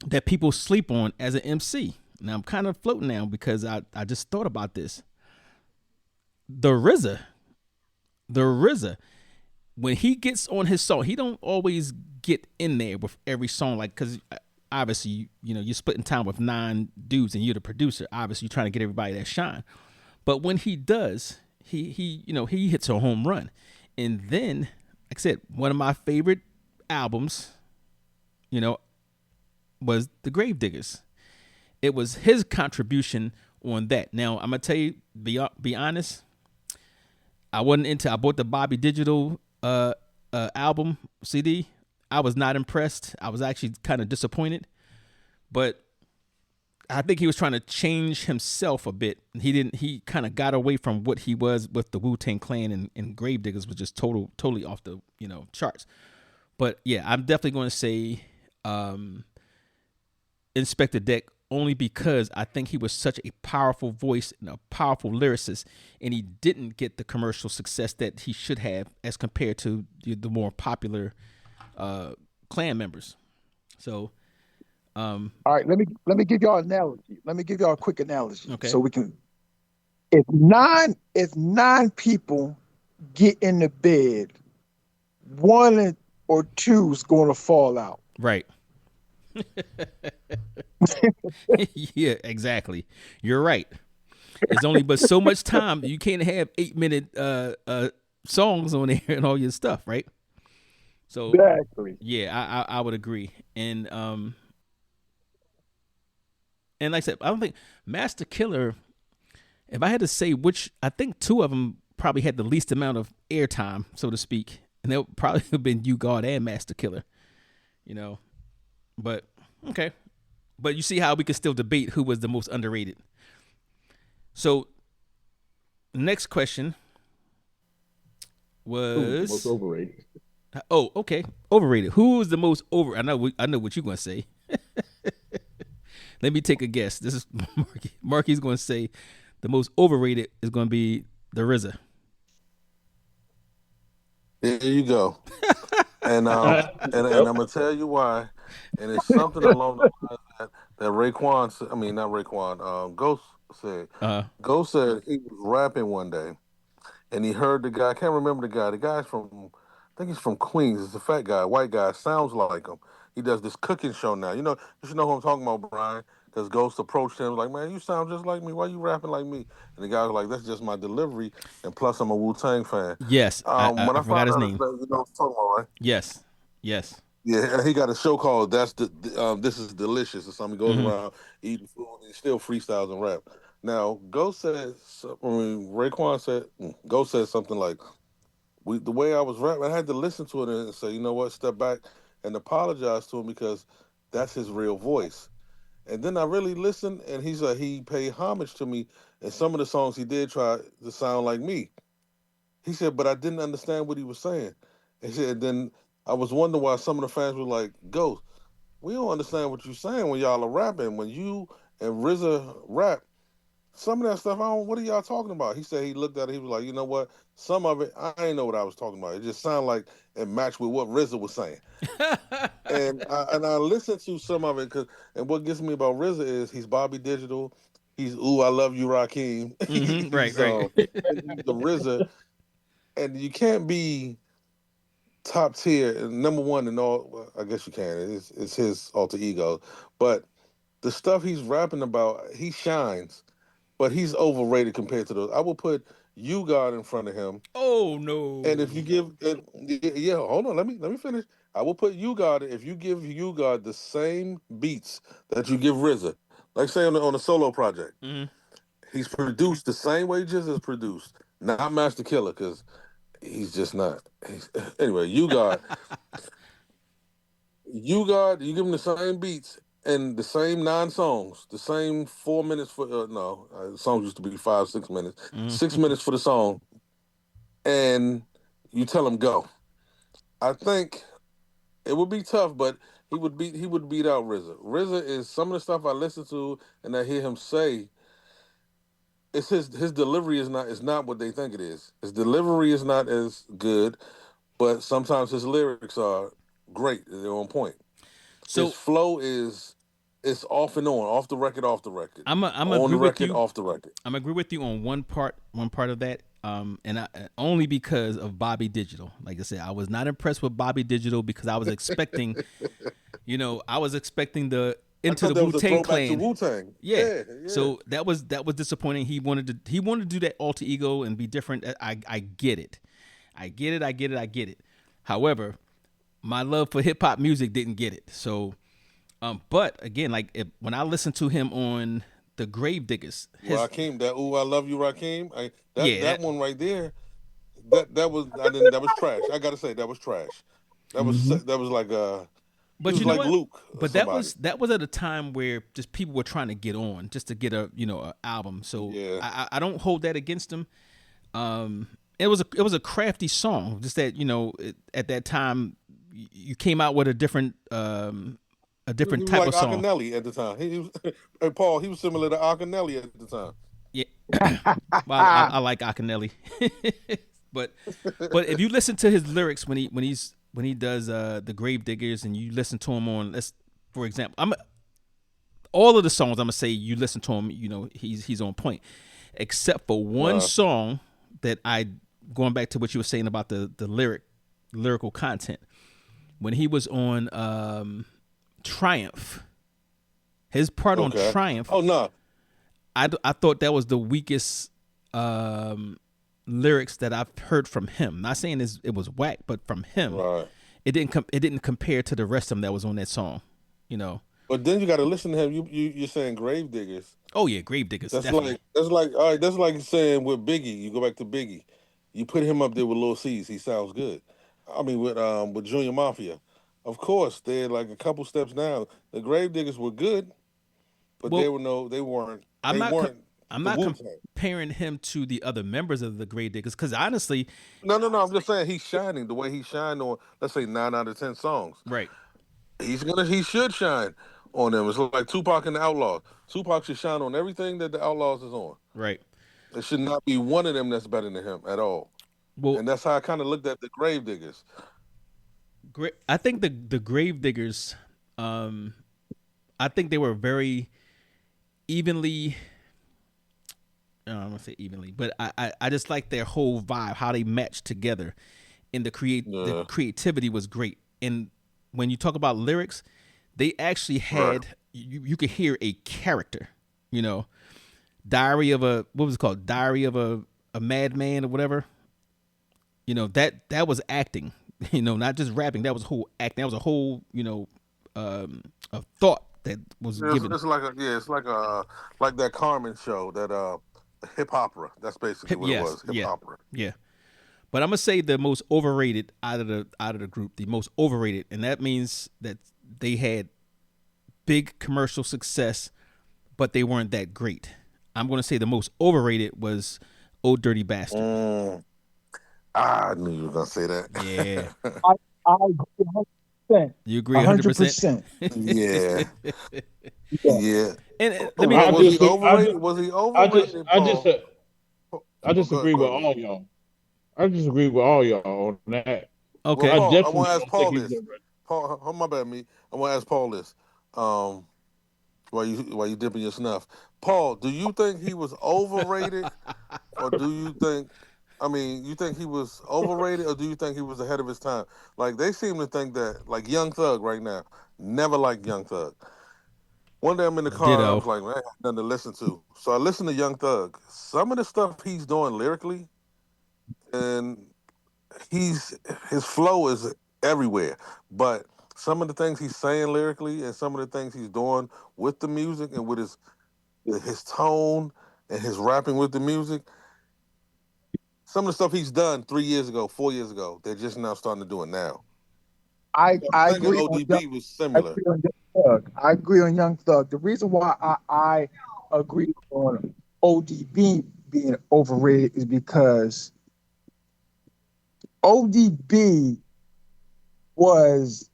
that people sleep on as an MC. Now I'm kind of floating now because I just thought about this. The RZA, when he gets on his song, he don't always get in there with every song, like, because obviously, you're splitting time with 9 dudes and you're the producer. Obviously, you're trying to get everybody that shine. But when he does, he hits a home run. And then, like I said, one of my favorite albums, was the Gravediggers. It was his contribution on that. Now I'm gonna tell you, be honest. I wasn't into. I bought the Bobby Digital album CD. I was not impressed. I was actually kind of disappointed, but I think he was trying to change himself a bit. He didn't. He kind of got away from what he was with the Wu-Tang Clan, and Gravediggers was just totally off the charts. But yeah, I'm definitely going to say Inspector Deck, only because I think he was such a powerful voice and a powerful lyricist, and he didn't get the commercial success that he should have as compared to the more popular Clan members. So. All right, let me give y'all an analogy. Let me give y'all a quick analogy, Okay. so we can. If nine people get in the bed, one or two is going to fall out. Right. Yeah, exactly. You're right. There's only but so much time. You can't have 8-minute songs on there and all your stuff, right? So Exactly. yeah, I would agree. And like I said, I don't think Master Killer, if I had to say which, I think two of them probably had the least amount of airtime, so to speak. And that would probably have been You God and Master Killer, But, okay. But you see how we could still debate who was the most underrated. So, next question was... most overrated. Oh, okay. Overrated. Who was the most over... I know what you're going to say. Let me take a guess. This is Marky. Marky's going to say the most overrated is going to be the RZA. There you go. And I'm gonna tell you why. And it's something along the lines that Raekwon said. I mean, not Raekwon. Ghost said. Ghost said he was rapping one day, and he heard the guy. I can't remember the guy. The guy's from, I think he's from Queens. He's a fat guy, white guy. Sounds like him. He does this cooking show now. You should know who I'm talking about, Brian. Because Ghost approached him like, man, you sound just like me. Why you rapping like me? And the guy was like, that's just my delivery. And plus, I'm a Wu-Tang fan. Yes, I forgot his name. You know what I'm talking about, right? Yes. Yeah, he got a show called This Is Delicious or something. He goes around eating food. And he still freestyles and rap. Now, Ghost said, Raekwon said, Ghost said something like, the way I was rapping, I had to listen to it and say, you know what, step back and apologize to him because that's his real voice. And then I really listened, and he paid homage to me, and some of the songs he did try to sound like me. He said, but I didn't understand what he was saying. He said, then I was wondering why some of the fans were like, Ghost, we don't understand what you're saying when y'all are rapping. When you and RZA rap, some of that stuff, what are y'all talking about? He said he looked at it, he was like, you know what? Some of it, I ain't know what I was talking about. It just sounded like it matched with what RZA was saying. and I listened to some of it, and what gets me about RZA is he's Bobby Digital. He's Ooh, I Love You, Rakim. Right. He's the RZA. And you can't be top tier, number one in all, well, I guess you can. It's his alter ego. But the stuff he's rapping about, he shines. But he's overrated compared to those. I will put You God in front of him. Oh no! And if you give yeah, hold on, let me finish. I will put You God if you give You God the same beats that you give RZA, like say on a solo project. He's produced the same way Jizz is produced, not Master Killer, because he's just not. Anyway, You God, you give him the same beats. And the same 9 songs, the same 4 minutes for songs used to be 5-6 minutes, 6 minutes for the song, and you tell him go. I think it would be tough, but he would beat out RZA. RZA is some of the stuff I listen to and I hear him say. It's his delivery is not what they think it is. His delivery is not as good, but sometimes his lyrics are great. They're on point. So his flow is. It's off and on, off the record, off the record. I'm on agree the record, with you. Off the record. I'm agree with you on one part of that, and only because of Bobby Digital. Like I said, I was not impressed with Bobby Digital because I was expecting, the Into the Wu-Tang Clan. Wu-Tang. Yeah. So that was disappointing. He wanted to do that alter ego and be different. I get it. I get it. However, my love for hip hop music didn't get it. So. But again, like when I listen to him on the Gravediggers, his Rakim, that "Ooh I Love You, Rakim," that yeah, that one right there, that was I didn't that was trash. I gotta say that was trash. Hmm. That was like he but was you know like what? Luke or But that somebody. was that was at a time where just people were trying to get on, just to get a a album. So Yeah, I don't hold that against him. Um, it was a crafty song. Just that at that time you came out with a he different was type like of song. Akinelli at the time. He was hey, Paul. He was similar to Akinelli at the time. Yeah, well, I like Akinelli, but if you listen to his lyrics when he does the Gravediggers, and you listen to him on, let's for example, I'm all of the songs I'm gonna say you listen to him, he's on point, except for one Uh, song that I going back to what you were saying about the lyrical content when he was on Triumph, his part on okay. Triumph. Oh no, I thought that was the weakest um, lyrics that I've heard from him. Not saying it was whack, but from him, right. it didn't compare to the rest of them that was on that song. You know. But then you got to listen to him. You're saying Gravediggers. Oh yeah, Gravediggers That's definitely. like that's like all right. That's like saying with Biggie. You go back to Biggie. You put him up there with Lil C's. He sounds good. I mean with Junior Mafia. Of course, they're like a couple steps down. The Gravediggers were good, but Well, they weren't I'm they not weren't I'm the not Wu Tang. comparing him to the other members of the Gravediggers because honestly, No. I'm just saying he's shining the way he shined on, let's say, 9 out of 10 songs. right, He should shine on them. It's like Tupac and the Outlaws. Tupac should shine on everything that the Outlaws is on. right. There should not be one of them that's better than him at all. Well, And that's how I kind of looked at the Gravediggers. I think the Gravediggers, um, I think they were very evenly. I'm gonna say evenly, but I just like their whole vibe, how they matched together, and the Yeah, creativity was great. And when you talk about lyrics, they actually right. had you could hear a character, you know, Diary of a what was it called, Diary of a Madman or whatever. That was acting, not just rapping. That was whole acting. That was a whole a thought that was given. It's like like that Carmen show that hip opera. That's basically what it Yes, was, hip yeah, opera. yeah. But I'm gonna say the most overrated out of the group, the most overrated, and that means that they had big commercial success, but they weren't that great. I'm gonna say the most overrated was "Oh Dirty Bastard." Mm. Ah, I knew you were gonna say Yeah, that. I agree 100%. you agree 100%. 100%. Yeah, Yeah. yeah. And let me I Was just, he overrated? Was he I just, overrated, I just, Paul? I disagree Go with ahead, Willie. all y'all. I disagree with all y'all on that. Well, okay. I Paul, I definitely want to ask don't think Paul he was this. a. Paul, my bad, me. I want to ask Paul this. Um, while you dipping your snuff, Paul, do you think he was overrated, or do you think? I mean, you think he was overrated, or do you think he was ahead of his time? Like they seem to think that, like Young Thug right now, never liked Young Thug. One day I'm in the car and I Ditto. was like, man, I got nothing to listen to. So I listened to Young Thug. Some of the stuff he's doing lyrically, and he's his flow is everywhere. But some of the things he's saying lyrically, and some of the things he's doing with the music and with his tone and his rapping with the music, some of the stuff he's done 3 years ago, 4 years ago, they're just now starting to do it now. I'm I thinking agree on Young. ODB was I similar. agree on Young Thug. I agree on Young Thug. The reason why I agree on ODB being overrated is because ODB was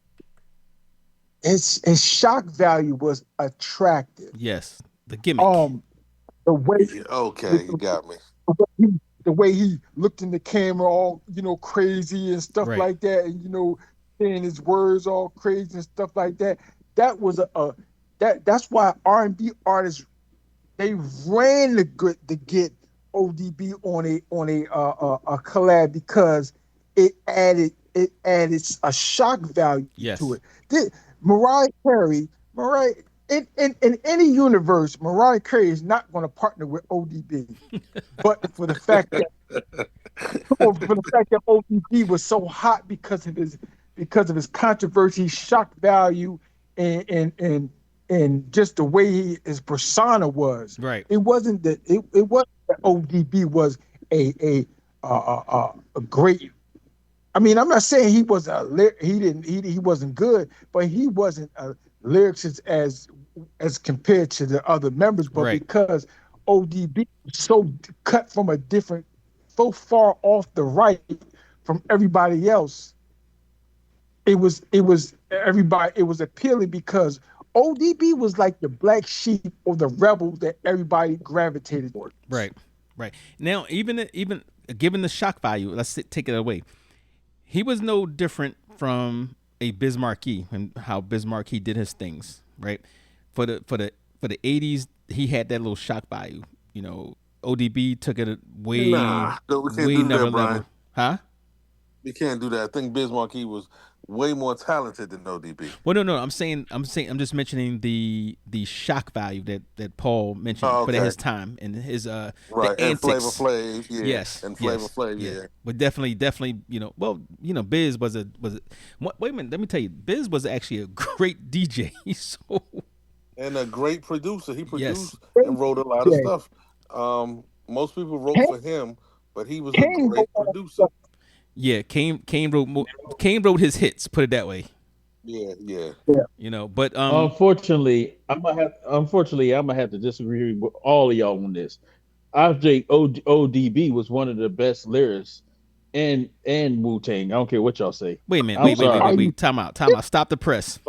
his shock value was attractive. Yes, the gimmick. Um, the way Yeah, okay, you the, got me. the way he, the way he looked in the camera all crazy and stuff Right. like that, and saying his words all crazy and stuff like that. That was that's why R&B artists they ran to get ODB on a collab because it added a shock value to Yes. it. Mariah Carey, Mariah in any universe, Mariah Carey is not going to partner with ODB, but for the fact that ODB was so hot because of his controversy, shock value, and just the way his persona was. Right. It wasn't that it wasn't that ODB was a great. I mean, I'm not saying he was he wasn't good, but he wasn't a lyricist as compared to the other members. But Right. because ODB was so cut from a different, so far off the right from everybody else, it was everybody. It was appealing because ODB was like the black sheep or the rebel that everybody gravitated towards. Right. Right. Now, even given the shock value, take it away. He was no different from a Biz Markie and how Biz Markie did his things, right? For the 80s, he had that little shock value. You know, ODB took it way we can't do another that, Brian. level. Huh? We can't do that. I think Biz Markie was way more talented than ODB. Well, no. I'm just mentioning the shock value that Paul mentioned Oh, okay. for his time and his right the and Flavor antics. Flav, yeah. Yes, and Flavor yes, Flav, yeah. yeah. But definitely, Biz was a wait a minute, let me tell you, Biz was actually a great DJ. So And a great producer. He produced Yes. and wrote a lot of stuff. Most people wrote for him, but he was a great producer. yeah, Kane wrote his hits. Put it that way. Yeah. You know, but Unfortunately, I'm gonna have to disagree with all of y'all on this. I think ODB was one of the best lyrics and Wu-Tang. I don't care what y'all say. wait a minute, wait. Time out. Stop the press.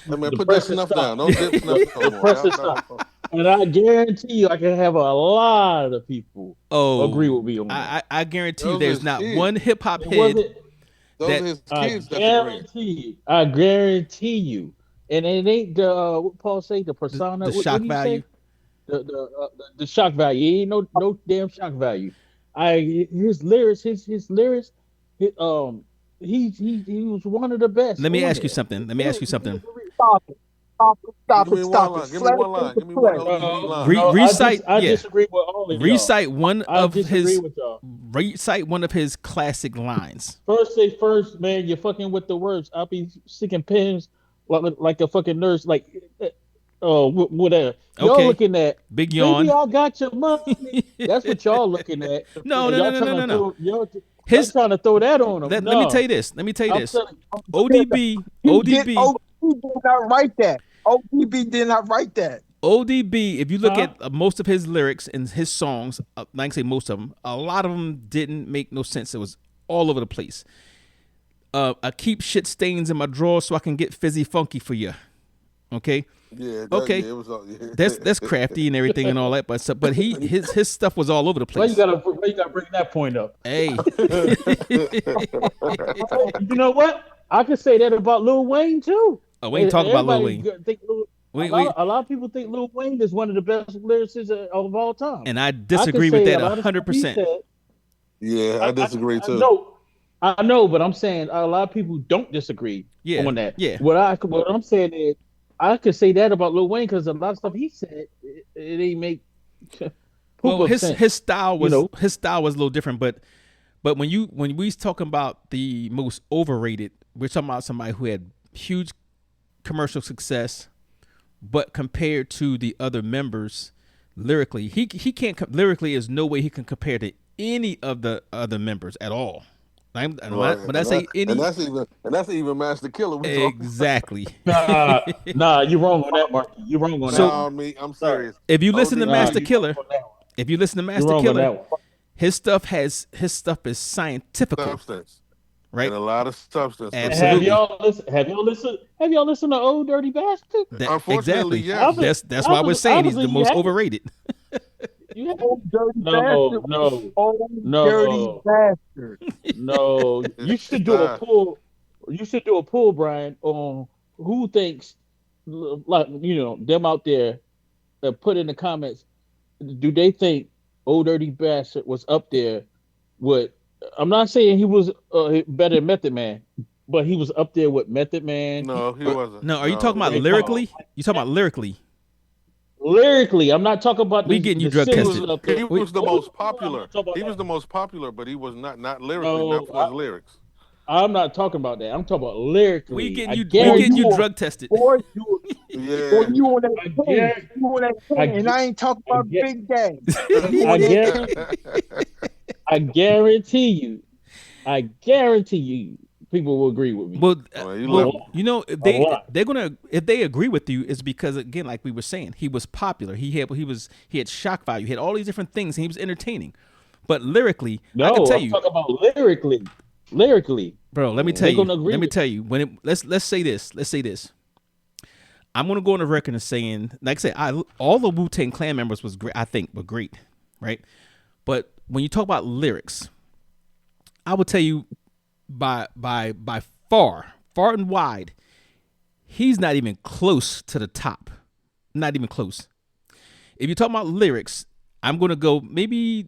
I mean, The put that press is snuff stopped. down. Don't dip snuff no The press is more. stopped. And I guarantee you, I can have a lot of people agree with me on that. I guarantee you, Those there's is not kids. one hip hop It head. wasn't. Those That- are his I kids that agree. guarantee you, and it ain't the what Paul say, the persona, the what shock did he value. say? The shock value. It ain't no damn shock value. His lyrics, his lyrics, he was one of the best. Let me on ask you there. something. Stop it! Stop Give me it! one Stop line. it! Give me one line. Give me one ODB line. Recite. I disagree with all of y'all. Recite one I of disagree his. with y'all. Recite one of his classic lines. First say first, man. You're fucking with the words. I'll be sticking pins like a fucking nurse. Like, whatever. Y'all Okay. looking at Big yawn. Maybe y'all got your money. That's what y'all looking at. No. Y'all His- trying to throw that on him. Let me tell you this. I'm ODB. ODB did not write that. ODB did not write that. ODB, if you look at most of his lyrics and his songs, like I say most of them, a lot of them didn't make no sense. It was all over the place. I keep shit stains in my drawer so I can get fizzy funky for you. Okay. Yeah. Okay. Yeah, it was, yeah. That's crafty and everything and all that, but his stuff was all over the Why place. you gotta bring that point up? Hey, You know what? I could say that about Lil Wayne too. oh, we ain't talking about Lil Everybody Wayne. think a lot of people think Lil Wayne is one of the best lyricists of all time. And I disagree with that 100%. Yeah, I disagree too. I know, but I'm saying a lot of people don't disagree on that. Yeah. What I'm saying is, I could say that about Lil Wayne because a lot of stuff he said it ain't make. Well, his sense. style was his style was a little different, but when we talking about the most overrated, we're talking about somebody who had huge commercial success, but compared to the other members lyrically, he can't lyrically. Is no way he can compare to any of the other members at all. When I say any, and that's even Master Killer. Exactly. Nah, you're wrong on that, Mark. You're wrong on that. I'm serious. If you listen to Master Killer, his stuff is scientific, Substance. right? And a lot of substance. Absolutely. Have y'all listened to Old Dirty Bastard? Unfortunately, exactly. yes. That's why we're saying he's the most overrated. Old dirty bastard. No. Dirty bastard. No, you should do a poll. You should do a poll, Brian, on who thinks, like them out there, put in the comments. Do they think Old Dirty Bastard was up there with? I'm not saying he was better than Method Man, but he was up there with Method Man. No, he wasn't. No, are you talking about lyrically? You talking about lyrically? Lyrically, I'm not talking about. We getting you drug tested. He was the most popular. He was the most popular, but he was not lyrically, not for his lyrics. I'm not talking about that. I'm talking about We lyrically. getting I you. We Boy, getting guarantee. you you are, drug tested. boy, you, boy, Yeah. you on that I thing. guarantee. You on that I, thing, and gu- I ain't talking I, about gu- Big Daddy. You I on that guarantee. thing. I guarantee you. I guarantee you. People will agree with me. Well, Well, you A left. well, lot. you know, if A lot. they're gonna if they agree with you, it's because again, like we were saying, he was popular. He had shock value. He had all these different things, and he was entertaining. But lyrically, I can No, tell I'm you, talking about lyrically. Lyrically, bro. Let me tell they're you. gonna agree Let me with. tell you. When it let's say this. Let's say this. I'm gonna go on the record and saying, like I said, all the Wu-Tang Clan members was great. I think were great, right? But when you talk about lyrics, I will tell you by far and wide, he's not even close to the top. Not even close. If you're talking about lyrics, I'm gonna go maybe,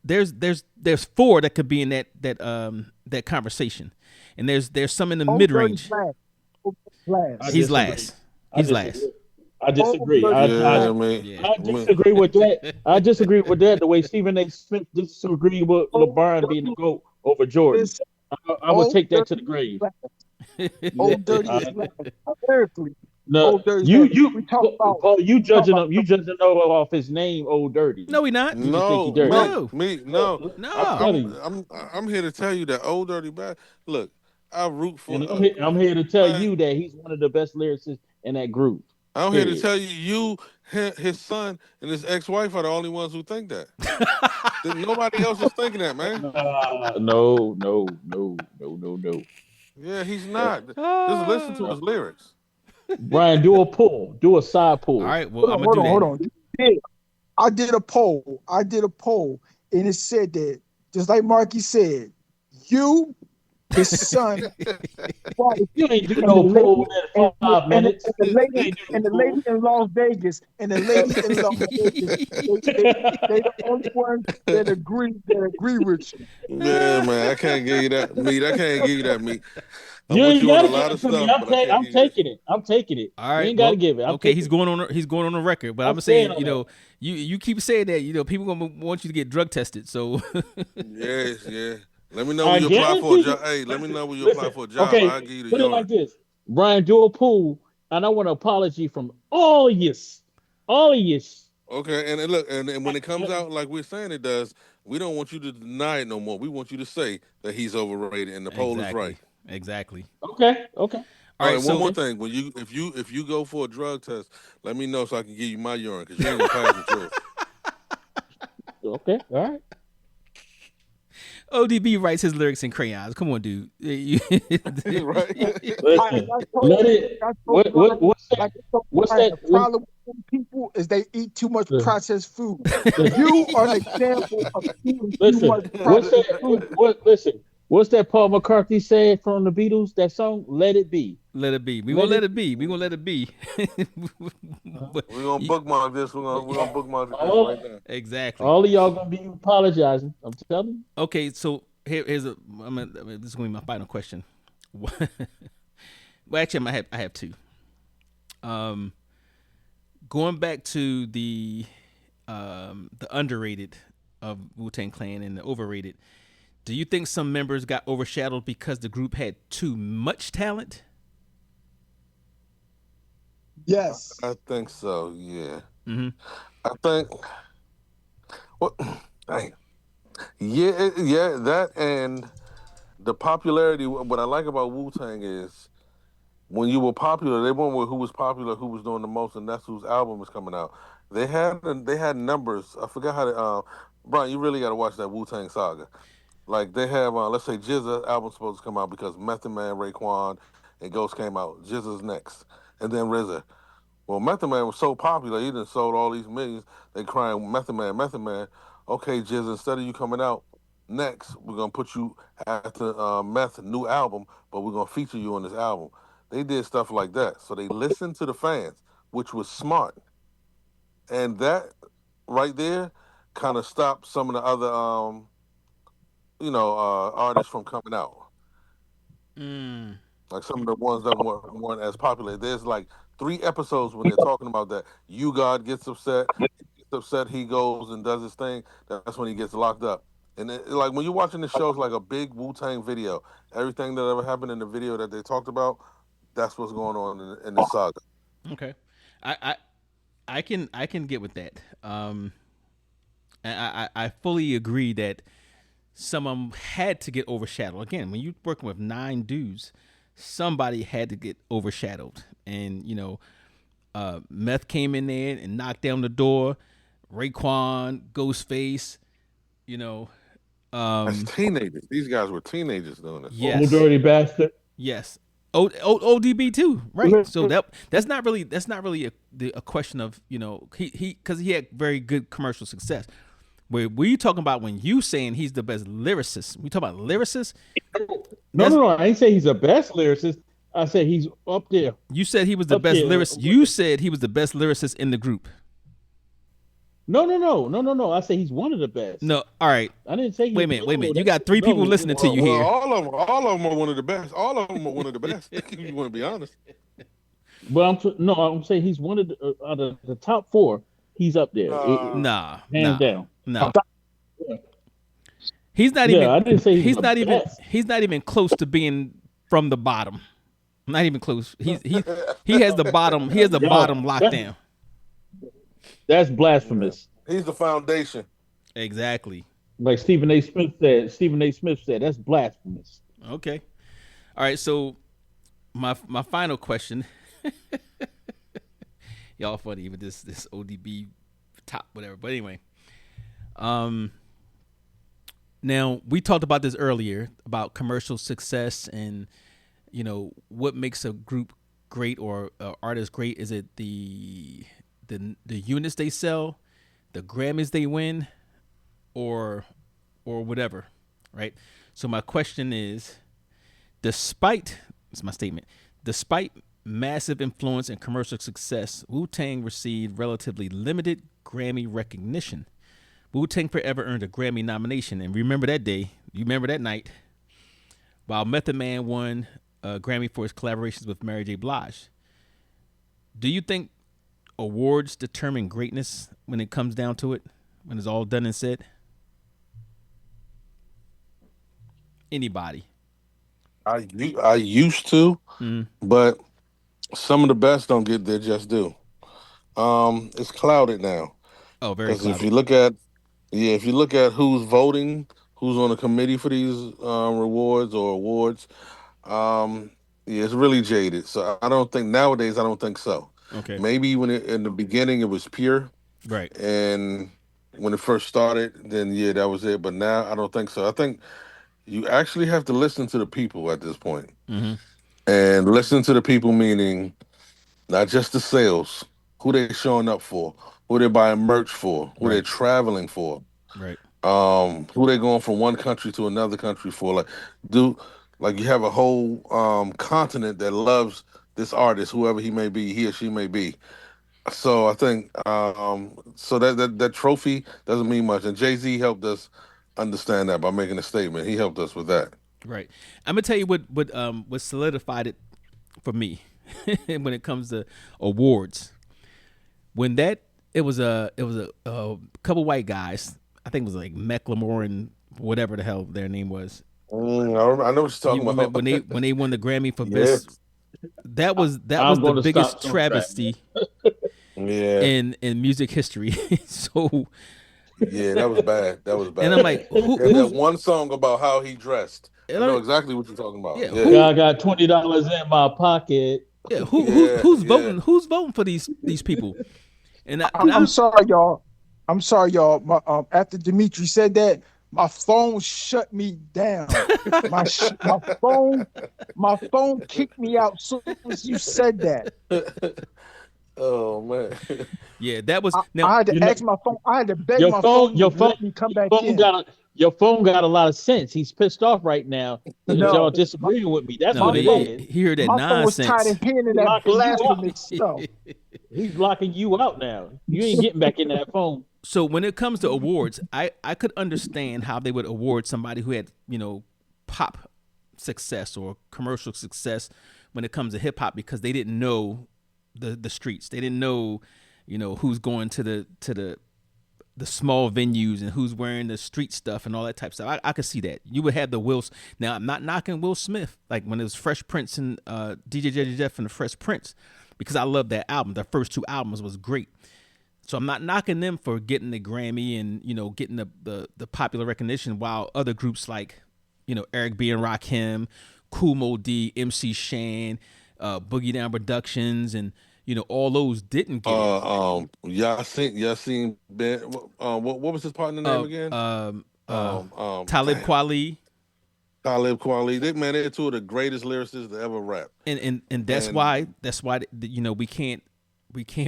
there's four that could be in that conversation. And there's some in the Old mid dirty range. flag. Old I flags. He's disagree. last. I He's last. disagree. I Old disagree. dirty Yeah, flag. Yeah. I disagree with that. I disagree with that. The way Stephen A. Smith disagreed with Old LeBron being the dirty. GOAT over Jordan. Listen, I would old take that to the dirty grave. flag. Yeah, Old dirty flag. Lyrically, no, old dirty flag. We talk about. Paul, We talk about. you judging him off his name, Old Dirty. No, we not. You just think he no, dirty. me, No. me, Look, no. I'm, I'm No. I'm, telling you, I'm, I'm here to tell you that old dirty bad. Look, I root for. and I'm here to tell Man, you that he's one of the best lyricists in that group. I'm here to Period. tell you, his son, and his ex-wife are the only ones who think that. Nobody else is thinking that, man. No, no, no, no, no, no. Yeah, he's Uh, not. Just listen to Ah. uh, his lyrics. Brian, do a pull, do a side All pull. right. Well, Hold I'm on, gonna hold do on, that. hold on. Yeah, I did a poll. And it said that just like Marky said, you, his son, wife, You ain't do and the no pull lady, within and, 5 minutes. and the You lady, ain't do no and the lady pull. in Las Vegas, and the lady in Las Vegas, they, they, they the only ones that agree with you. Yeah, man, I can't give you that meat. I can't give you that meat. I'm You with ain't you on a gotta give lot it of to me. stuff, but I can't I'm give you that. taking it. I'm taking it. All You right. ain't gotta Well, give it. I'm okay. taking it. He's going on the record, but I'm I'm gonna say, staying on that. you keep saying that, people gonna want you to get drug tested. So Yes, yeah. Let me know where I you apply for a guarantee job. you. Hey, let me Listen, know where you apply listen. for a job. Okay, I'll give you the put it yarn. like this. Brian, do a pool, and I want an apology from all yes. Okay, and look, and when it comes out like we're saying it does, we don't want you to deny it no more. We want you to say that he's overrated, and the poll is right. exactly, exactly. Okay, okay, All Oh, right. and one more So okay, thing: when if you go for a drug test, let me know so I can give you my urine because you ain't gonna pass with yours. okay. All right. ODB writes his lyrics in crayons. Come on, dude. Right? I, Listen, let it. I told Brian, What's that? like I told What's Brian, that? the problem with some people is they eat too much Uh, processed food. listen, You are an example of eating too listen. much What's processed that? food. Listen. What's that? Paul McCartney said from the Beatles. That song, "Let It Be." Let it be. We gonna Let let it. it be. We gonna let it be. But We're gonna you- bookmark this. We're gonna bookmark this right All, now. exactly. all of y'all gonna be apologizing. I'm telling you. Okay, so here's a. This is gonna be my final question. Well, actually, I have two. Um, Going back to the underrated of Wu Tang Clan and the overrated. Do you think some members got overshadowed because the group had too much talent? Yes. I think so. Yeah. Mm-hmm. I think. What? Dang. Yeah, yeah. That and the popularity. What I like about Wu Tang is when you were popular, they weren't with who was popular, who was doing the most, and that's whose album was coming out. They had numbers. I forgot how to. Brian, you really got to watch that Wu Tang saga. Like they have, let's say GZA album's supposed to come out because Method Man, Raekwon, and Ghost came out. GZA's next, and then RZA. Well, Method Man was so popular, he done sold all these millions. They crying Method Man, Method Man. Okay, Jizz, instead of you coming out next, we're gonna put you after Meth new album, but we're gonna feature you on this album. They did stuff like that, so they listened to the fans, which was smart, and that right there kind of stopped some of the other artists from coming out. Mm. Like some of the ones that weren't as popular. There's like 3 episodes when they're talking about that. You God gets upset, he goes and does his thing. That's when he gets locked up. And like when you're watching the shows, like a big Wu-Tang video, everything that ever happened in the video that they talked about, that's what's going on in the saga. Okay, I I can get with that. And I fully agree that some of them had to get overshadowed. Again, when you're working with 9 dudes, somebody had to get overshadowed. And Meth came in there and knocked down the door. Raekwon, Ghostface, you know, As teenagers, these guys were teenagers doing this. yes, Old dirty bastard. yes. ODB too, right? So that's not really a question of he because he had very good commercial success. Where we talking about when you saying he's the best lyricist? We talk about lyricist. No. I ain't say he's the best lyricist. I said he's up there. You said he was the Up best there. lyricist. You said he was the best lyricist in the group. No. I say he's one of the best. No, all right. I didn't say. Wait a minute. You got 3 people listening to you Well, here. all of them are one of the best. All of them are one of the best. If you want to be honest. But I'm saying he's one of the out of the top 4. He's up there. Hands down. No. He's not even. I didn't say he's the not even. best. He's not even close to being from the bottom. Not even close. He has the bottom. He has the bottom locked down. That's blasphemous. He's the foundation. Exactly. Like Stephen A. Smith said, that's blasphemous. Okay. All right. So my final question. Y'all funny with this ODB top whatever. But anyway. Now we talked about this earlier about commercial success and what makes a group great or artist great. Is it the units they sell, the Grammys they win, or whatever, right? So my question is, despite massive influence and commercial success, Wu-Tang received relatively limited Grammy recognition. Wu-Tang Forever earned a Grammy nomination, and remember that day, you remember that night, while Method Man won a Grammy for his collaborations with Mary J. Blige. Do you think awards determine greatness when it comes down to it, when it's all done and said? Anybody? I used to, but some of the best don't get their just due. It's clouded now. Oh, very clouded. If you look at who's voting, who's on the committee for these rewards or awards, it's really jaded. So I don't think nowadays. I don't think so. Okay. Maybe in the beginning it was pure, right? And when it first started, then that was it. But now I don't think so. I think you actually have to listen to the people at this point, and listen to the people meaning not just the sales, who they showing up for, who they buying merch for, who they're traveling for, right? Who they going from one country to another country for. Like you have a whole continent that loves this artist, whoever he or she may be. So I think so that trophy doesn't mean much. And Jay-Z helped us understand that by making a statement. He helped us with that. Right. I'm gonna tell you what solidified it for me when it comes to awards. When it was a couple white guys. I think it was like Macklemore and whatever the hell their name was. I know what you're talking about. When they won the Grammy for best. That was the biggest travesty in music history. So that was bad. And I'm like, that one song about how he dressed. I know exactly what you're talking about. Yeah. I got $20 in my pocket. Yeah, who's voting? Who's voting for these people? And I'm sorry, y'all. After Dimitri said that, my phone shut me down. My phone kicked me out as soon as you said that. Oh man. Yeah, that was. I had to ask my phone. I had to beg my phone. Let me come back in. Your phone got a lot of sense. He's pissed off right now. Y'all disagreeing with me. That's what it is. He heard that my nonsense. My phone was tired of hearing that blasphemous stuff. He's blocking you out now. You ain't getting back in that phone. So when it comes to awards, I could understand how they would award somebody who had, pop success or commercial success when it comes to hip hop, because they didn't know the streets. They didn't know, who's going to the the small venues and who's wearing the street stuff and all that type of stuff. I could see that. You would have the Will. Now I'm not knocking Will Smith, like when it was Fresh Prince and DJ Jazzy Jeff and the Fresh Prince, because I love that album. The first two albums was great. So I'm not knocking them for getting the Grammy and, you know, getting the popular recognition, while other groups like, you know, Eric B. and Rakim, Kool Moe D, MC Shan, Boogie Down Productions, and, you know, all those didn't get it. Yassine Ben. What was his partner name again? Talib Kweli. Talib Kweli. They're two of the greatest lyricists to ever rap. And that's why you know, we can't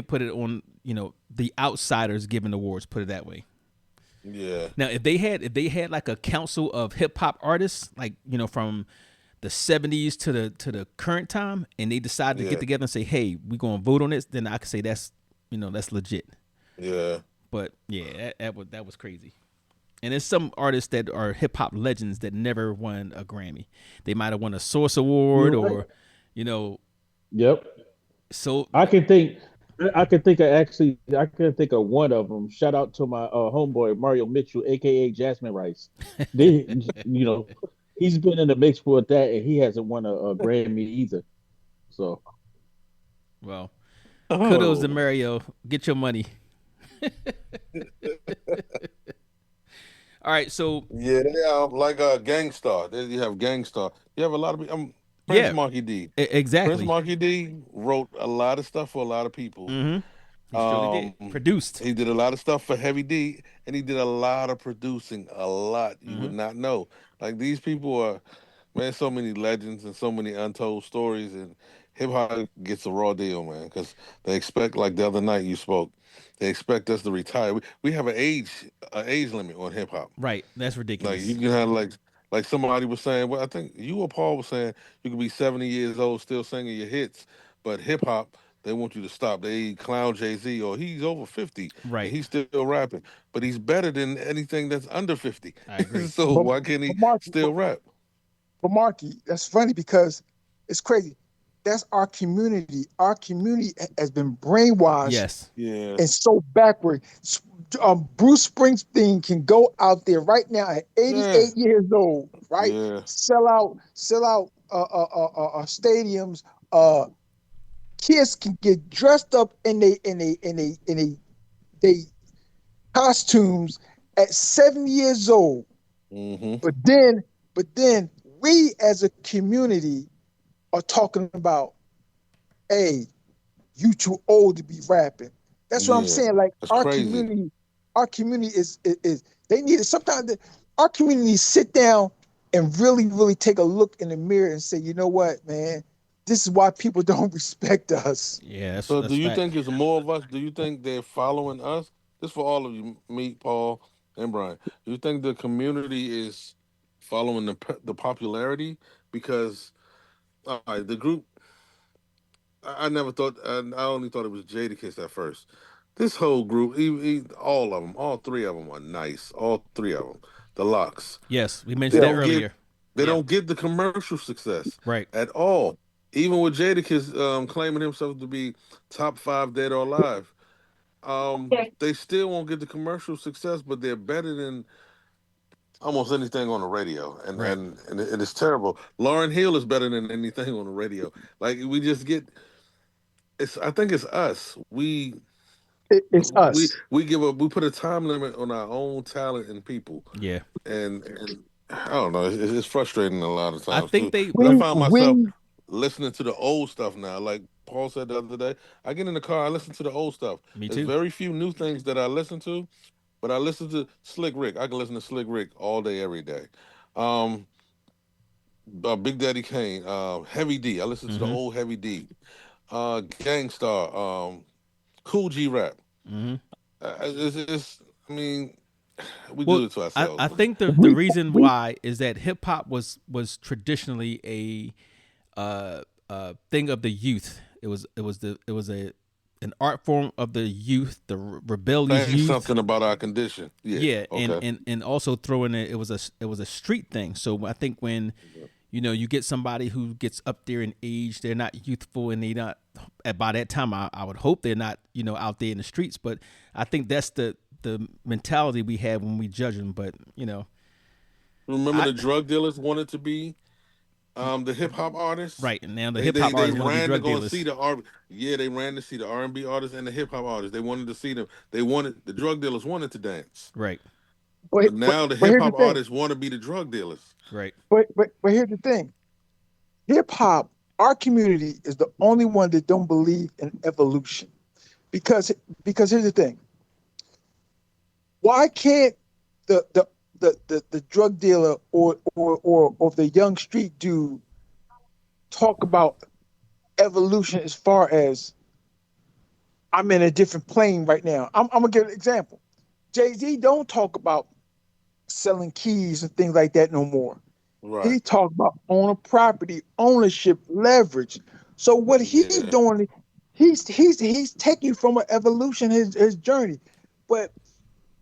put it on, you know, the outsiders giving awards, put it that way. Yeah. Now, if they had like a council of hip hop artists, like, you know, from the 70s to the current time, and they decided to get together and say, hey, we're going to vote on this, then I could say that's, you know, that's legit. Yeah. But yeah, that was crazy. And there's some artists that are hip hop legends that never won a Grammy. They might have won a Source Award or, you know. Yep. So I can think of one of them. Shout out to my homeboy Mario Mitchell, aka Jasmine Rice. They, you know, he's been in the mix for that, and he hasn't won a Grammy either. So, well, kudos to Mario. Get your money. All right, so yeah, they are like a Gangstar. You have Gangstar. You have a lot of Prince Marky D. Exactly. Prince Marky D wrote a lot of stuff for a lot of people. Mm-hmm. He surely did. Produced. He did a lot of stuff for Heavy D, and he did a lot of producing. A lot you would not know. Like, these people are, man, so many legends and so many untold stories, and hip hop gets a raw deal, man, because they expect, like the other night you spoke, they expect us to retire. We have an age limit on hip hop. Right, that's ridiculous. Like, you can have like somebody was saying, well, I think you or Paul was saying, you could be 70 years old still singing your hits, but hip hop, they want you to stop. They clown Jay-Z, or he's over 50, right? And he's still rapping, but he's better than anything that's under 50. I agree. So why can't he still rap? But Marky, that's funny because it's crazy. That's our community. Our community has been brainwashed. Yes. Yeah. And so backward. Bruce Springsteen can go out there right now at 88 years old, right? Yeah. Sell out stadiums. Kids can get dressed up in they costumes at 7 years old. Mm-hmm. But then we as a community are talking about, hey, you too old to be rapping. That's what I'm saying. Like, that's our crazy. community is they need it. Sometimes our community sit down and really, really take a look in the mirror and say, you know what, man, this is why people don't respect us. Yeah. So do you think it's more of us? Do you think they're following us? This for all of you, me, Paul, and Brian. Do you think the community is following the popularity? Because the group, I never thought, I only thought it was Jadakiss at first. This whole group, all of them, all three of them are nice. All three of them, the Locks. Yes, we mentioned that earlier. They don't get the commercial success, right, at all. Even with Jadakiss claiming himself to be top 5 dead or alive, they still won't get the commercial success, but they're better than almost anything on the radio, and it's terrible. Lauryn Hill is better than anything on the radio. Like, we just get, I think it's us. It's us. We put a time limit on our own talent and people. Yeah, and I don't know. It's frustrating a lot of times. I think I find myself listening to the old stuff now. Like Paul said the other day, I get in the car, I listen to the old stuff. Me too. There's very few new things that I listen to, but I listen to Slick Rick. I can listen to Slick Rick all day, every day. Big Daddy Kane, Heavy D. I listen to the old Heavy D. Gangstar, Cool G Rap. Mm-hmm. I mean, we do it to ourselves. I think the reason why is that hip hop was traditionally a thing of the youth. It was an art form of the youth, the rebellious youth. Something about our condition. Yeah. Okay. and also throwing it was a street thing. So I think when you get somebody who gets up there in age, they're not youthful, and they not by that time. I would hope they're not out there in the streets. But I think that's the the mentality we have when we judge them. But Remember I the drug dealers wanted to be the hip hop artists. right, and now the They hip they hop they artists want to be ran to drug go and see dealers. the R. Yeah, they ran to see the R&B artists and the hip hop artists. They wanted to see them. They wanted the drug dealers wanted to dance, Right, But, but but, now the but hip here's the hop thing. artists want to be the drug dealers. right. But here's the thing. Hip hop, our community is the only one that don't believe in evolution. Because here's the thing. Why can't the drug dealer or the young street dude talk about evolution as far as I'm in a different plane right now? I'm gonna give an example. Jay-Z don't talk about selling keys and things like that no more. Right. He talked about owner property, ownership, leverage. So what he's Yeah. doing, he's taking from an evolution his journey. But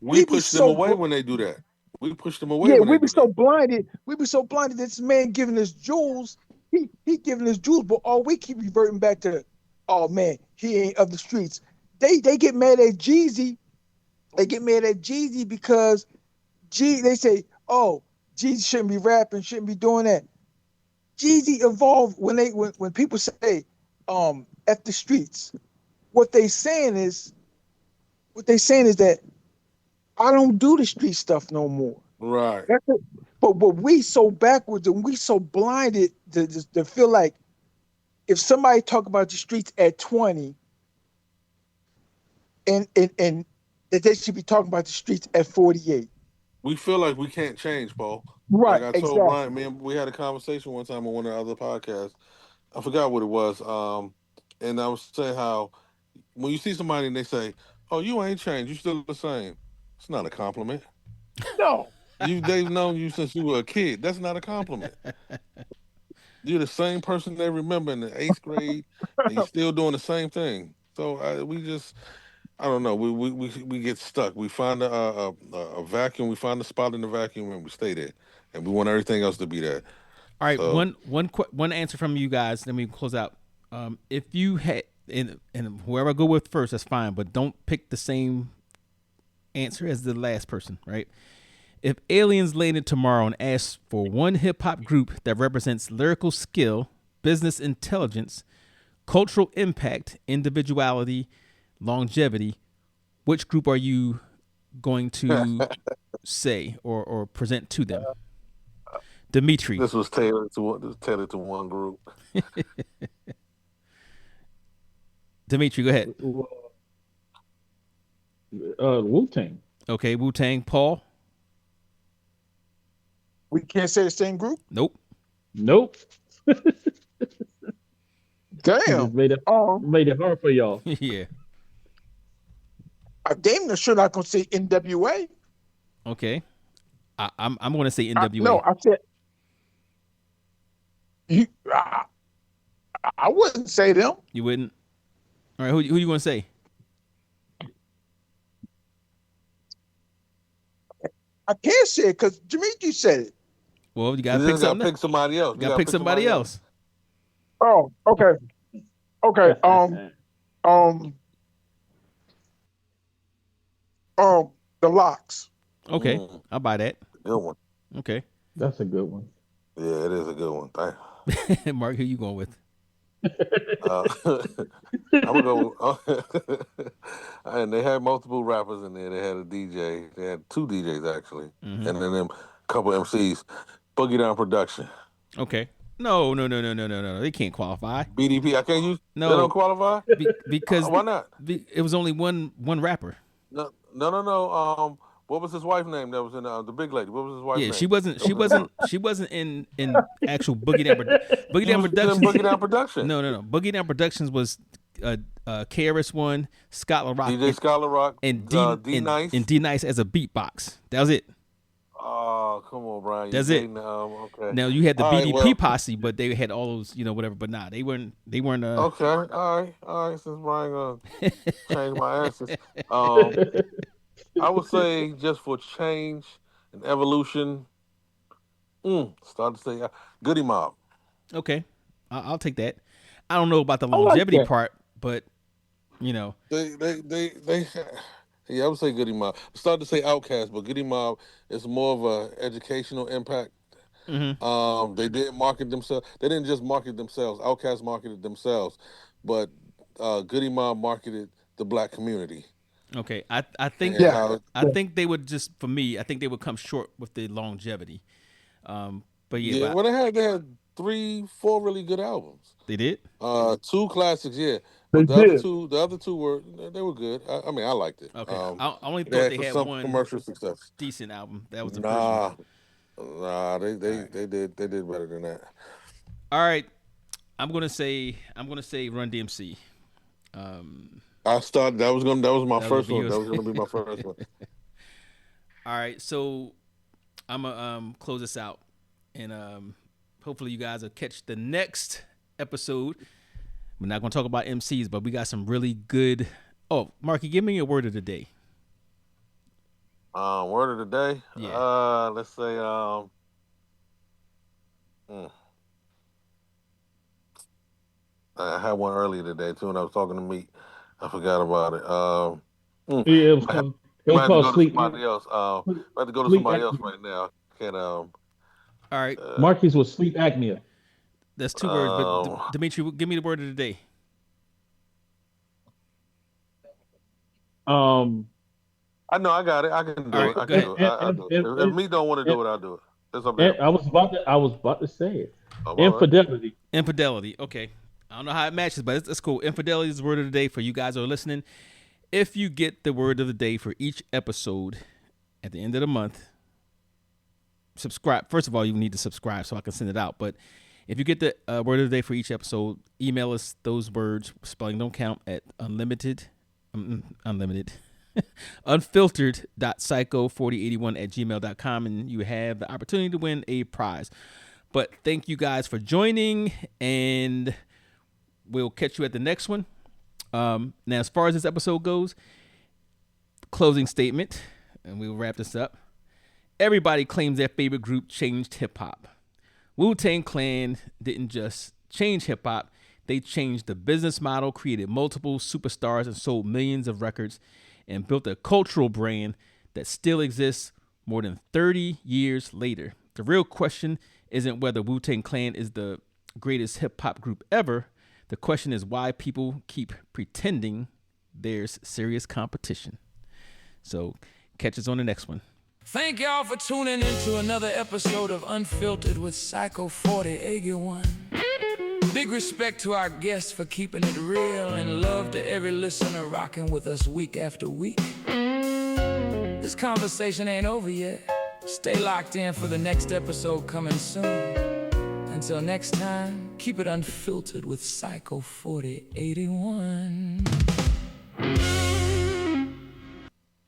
We we be push them so away when they do that. We push them away yeah, when we they be do so that. blinded. We be so blinded that this man giving us jewels. He giving us jewels, but all we keep reverting back to, oh man, he ain't of the streets. They get mad at Jeezy. They get mad at Jeezy because they say, oh, Jeezy shouldn't be rapping, shouldn't be doing that. Jeezy evolved when people say, F the streets. What they saying is that I don't do the street stuff no more. Right. That's it. But we so backwards and we so blinded to feel like if somebody talk about the streets at 20 and that they should be talking about the streets at 48. We feel like we can't change, Paul. Like Right, I told Ryan, exactly. man, we had a conversation one time on one of the other podcasts. I forgot what it was. And I was saying how when you see somebody and they say, "Oh, you ain't changed. You still the same." It's not a compliment. No. They've known you since you were a kid. That's not a compliment. You're the same person they remember in the 8th grade, and you're still doing the same thing. So I don't know. We get stuck. We find a vacuum. We find a spot in the vacuum, and we stay there, and we want everything else to be there. All right, So one answer from you guys. Then we close out. If you had and whoever I go with first, that's fine, but don't pick the same answer as the last person, right? If aliens landed tomorrow and asked for one hip hop group that represents lyrical skill, business intelligence, cultural impact, individuality, longevity, which group are you going to say or present to them? Dimitri. this was tailored to one group. Dimitri, go ahead. Wu-Tang. Okay, Wu-Tang. Paul? We can't say the same group. Nope. Nope. Damn. Just made it hard for y'all. Yeah. I damn near sure not gonna say NWA. Okay. I'm going to say NWA. No, I said you. I wouldn't say them. You wouldn't? All right, who you going to say? I can't say it because Demetri said it. Well, you got You to pick just gotta something. pick somebody else. You got to pick somebody else. Oh, okay. Okay. The Locks. Okay, I'll buy that. Good one. Okay. That's a good one. Yeah, it is a good one. Thank Mark, who you going with? I'm gonna go. And they had multiple rappers in there. They had a DJ. They had 2 DJs actually, and then them couple MCs. Boogie Down Production. Okay. No. They can't qualify. BDP. I can't use. No. They don't qualify. Because Why not? It was only one rapper. No. What was his wife's name? That was in the big lady. What was his wife's name? She wasn't in actual Boogie Down Boogie Down Productions. Boogie Down Production. No. Boogie Down Productions was KRS-One, Scott LaRock, DJ Scott LaRock, and D Nice, and D Nice as a beatbox. That was it. Oh, come on, Brian. That's it. Okay. Now you had the All right, BDP posse, but they had all those, whatever. But nah, they weren't. Okay. All right. Since Brian gonna change my answers, I would say just for change and evolution. Start to say Goody Mob. Okay, I'll take that. I don't know about the longevity part, but They Yeah, I would say Goody Mob. I started to say OutKast, but Goody Mob is more of a educational impact. Mm-hmm. They didn't market themselves. They didn't just market themselves. OutKast marketed themselves, but Goody Mob marketed the black community Okay, I think and Yeah, how. I think they would just for me. I think they would come short with the longevity. But yeah, Yeah, but well, they had 3, 4 really good albums. they did. 2 classics, yeah. they But did. the other two were they were good. I mean, I liked it. Okay, I only They thought had they had some one commercial success. decent album. That was the first one. Nah, nah, they All they right, they did they did better than that. all right. I'm gonna say Run DMC. I started. That was my That was gonna first be one. yours. That was gonna be my first one. All right, so I'm gonna close this out, and hopefully you guys will catch the next episode. We're not gonna talk about MCs, but we got some really good. Oh, Marky, give me your word of the day. Word of the day. Yeah. Let's say hmm, I had one earlier today too, and I was talking to Meek. I forgot about it. Yeah, I have, it was might have to called go to sleep. somebody else. I have to go to Sleep somebody else acne. right now. Can't All right, Marcus was sleep apnea. that's 2 words, but um Dimitri, give me the word of the day. Um, I know I got it. I can All do it. right, I go can ahead. do it. I'll do it. If me don't want to and, do it, I'll do it. It's up to him. I was about to say it. I'm all right. Infidelity. Infidelity. Okay. I don't know how it matches, but it's cool. Infidelity is the word of the day for you guys who are listening. If you get the word of the day for each episode at the end of the month, subscribe. First of all, you need to subscribe so I can send it out. But if you get the word of the day for each episode, email us those words. Spelling don't count at unlimited unfiltered.psycho4081@gmail.com, and you have the opportunity to win a prize. But thank you guys for joining, and we'll catch you at the next one. Now, as far as this episode goes, closing statement, and we'll wrap this up. Everybody claims their favorite group changed hip hop. Wu-Tang Clan didn't just change hip hop, they changed the business model, created multiple superstars, and sold millions of records, and built a cultural brand that still exists more than 30 years later. The real question isn't whether Wu-Tang Clan is the greatest hip hop group ever. The question is why people keep pretending there's serious competition. So catch us on the next one. Thank y'all for tuning in to another episode of Unfiltered with Psycho 4081. Big respect to our guests for keeping it real, and love to every listener rocking with us week after week. This conversation ain't over yet. Stay locked in for the next episode coming soon. Until next time, keep it unfiltered with Psycho 4081.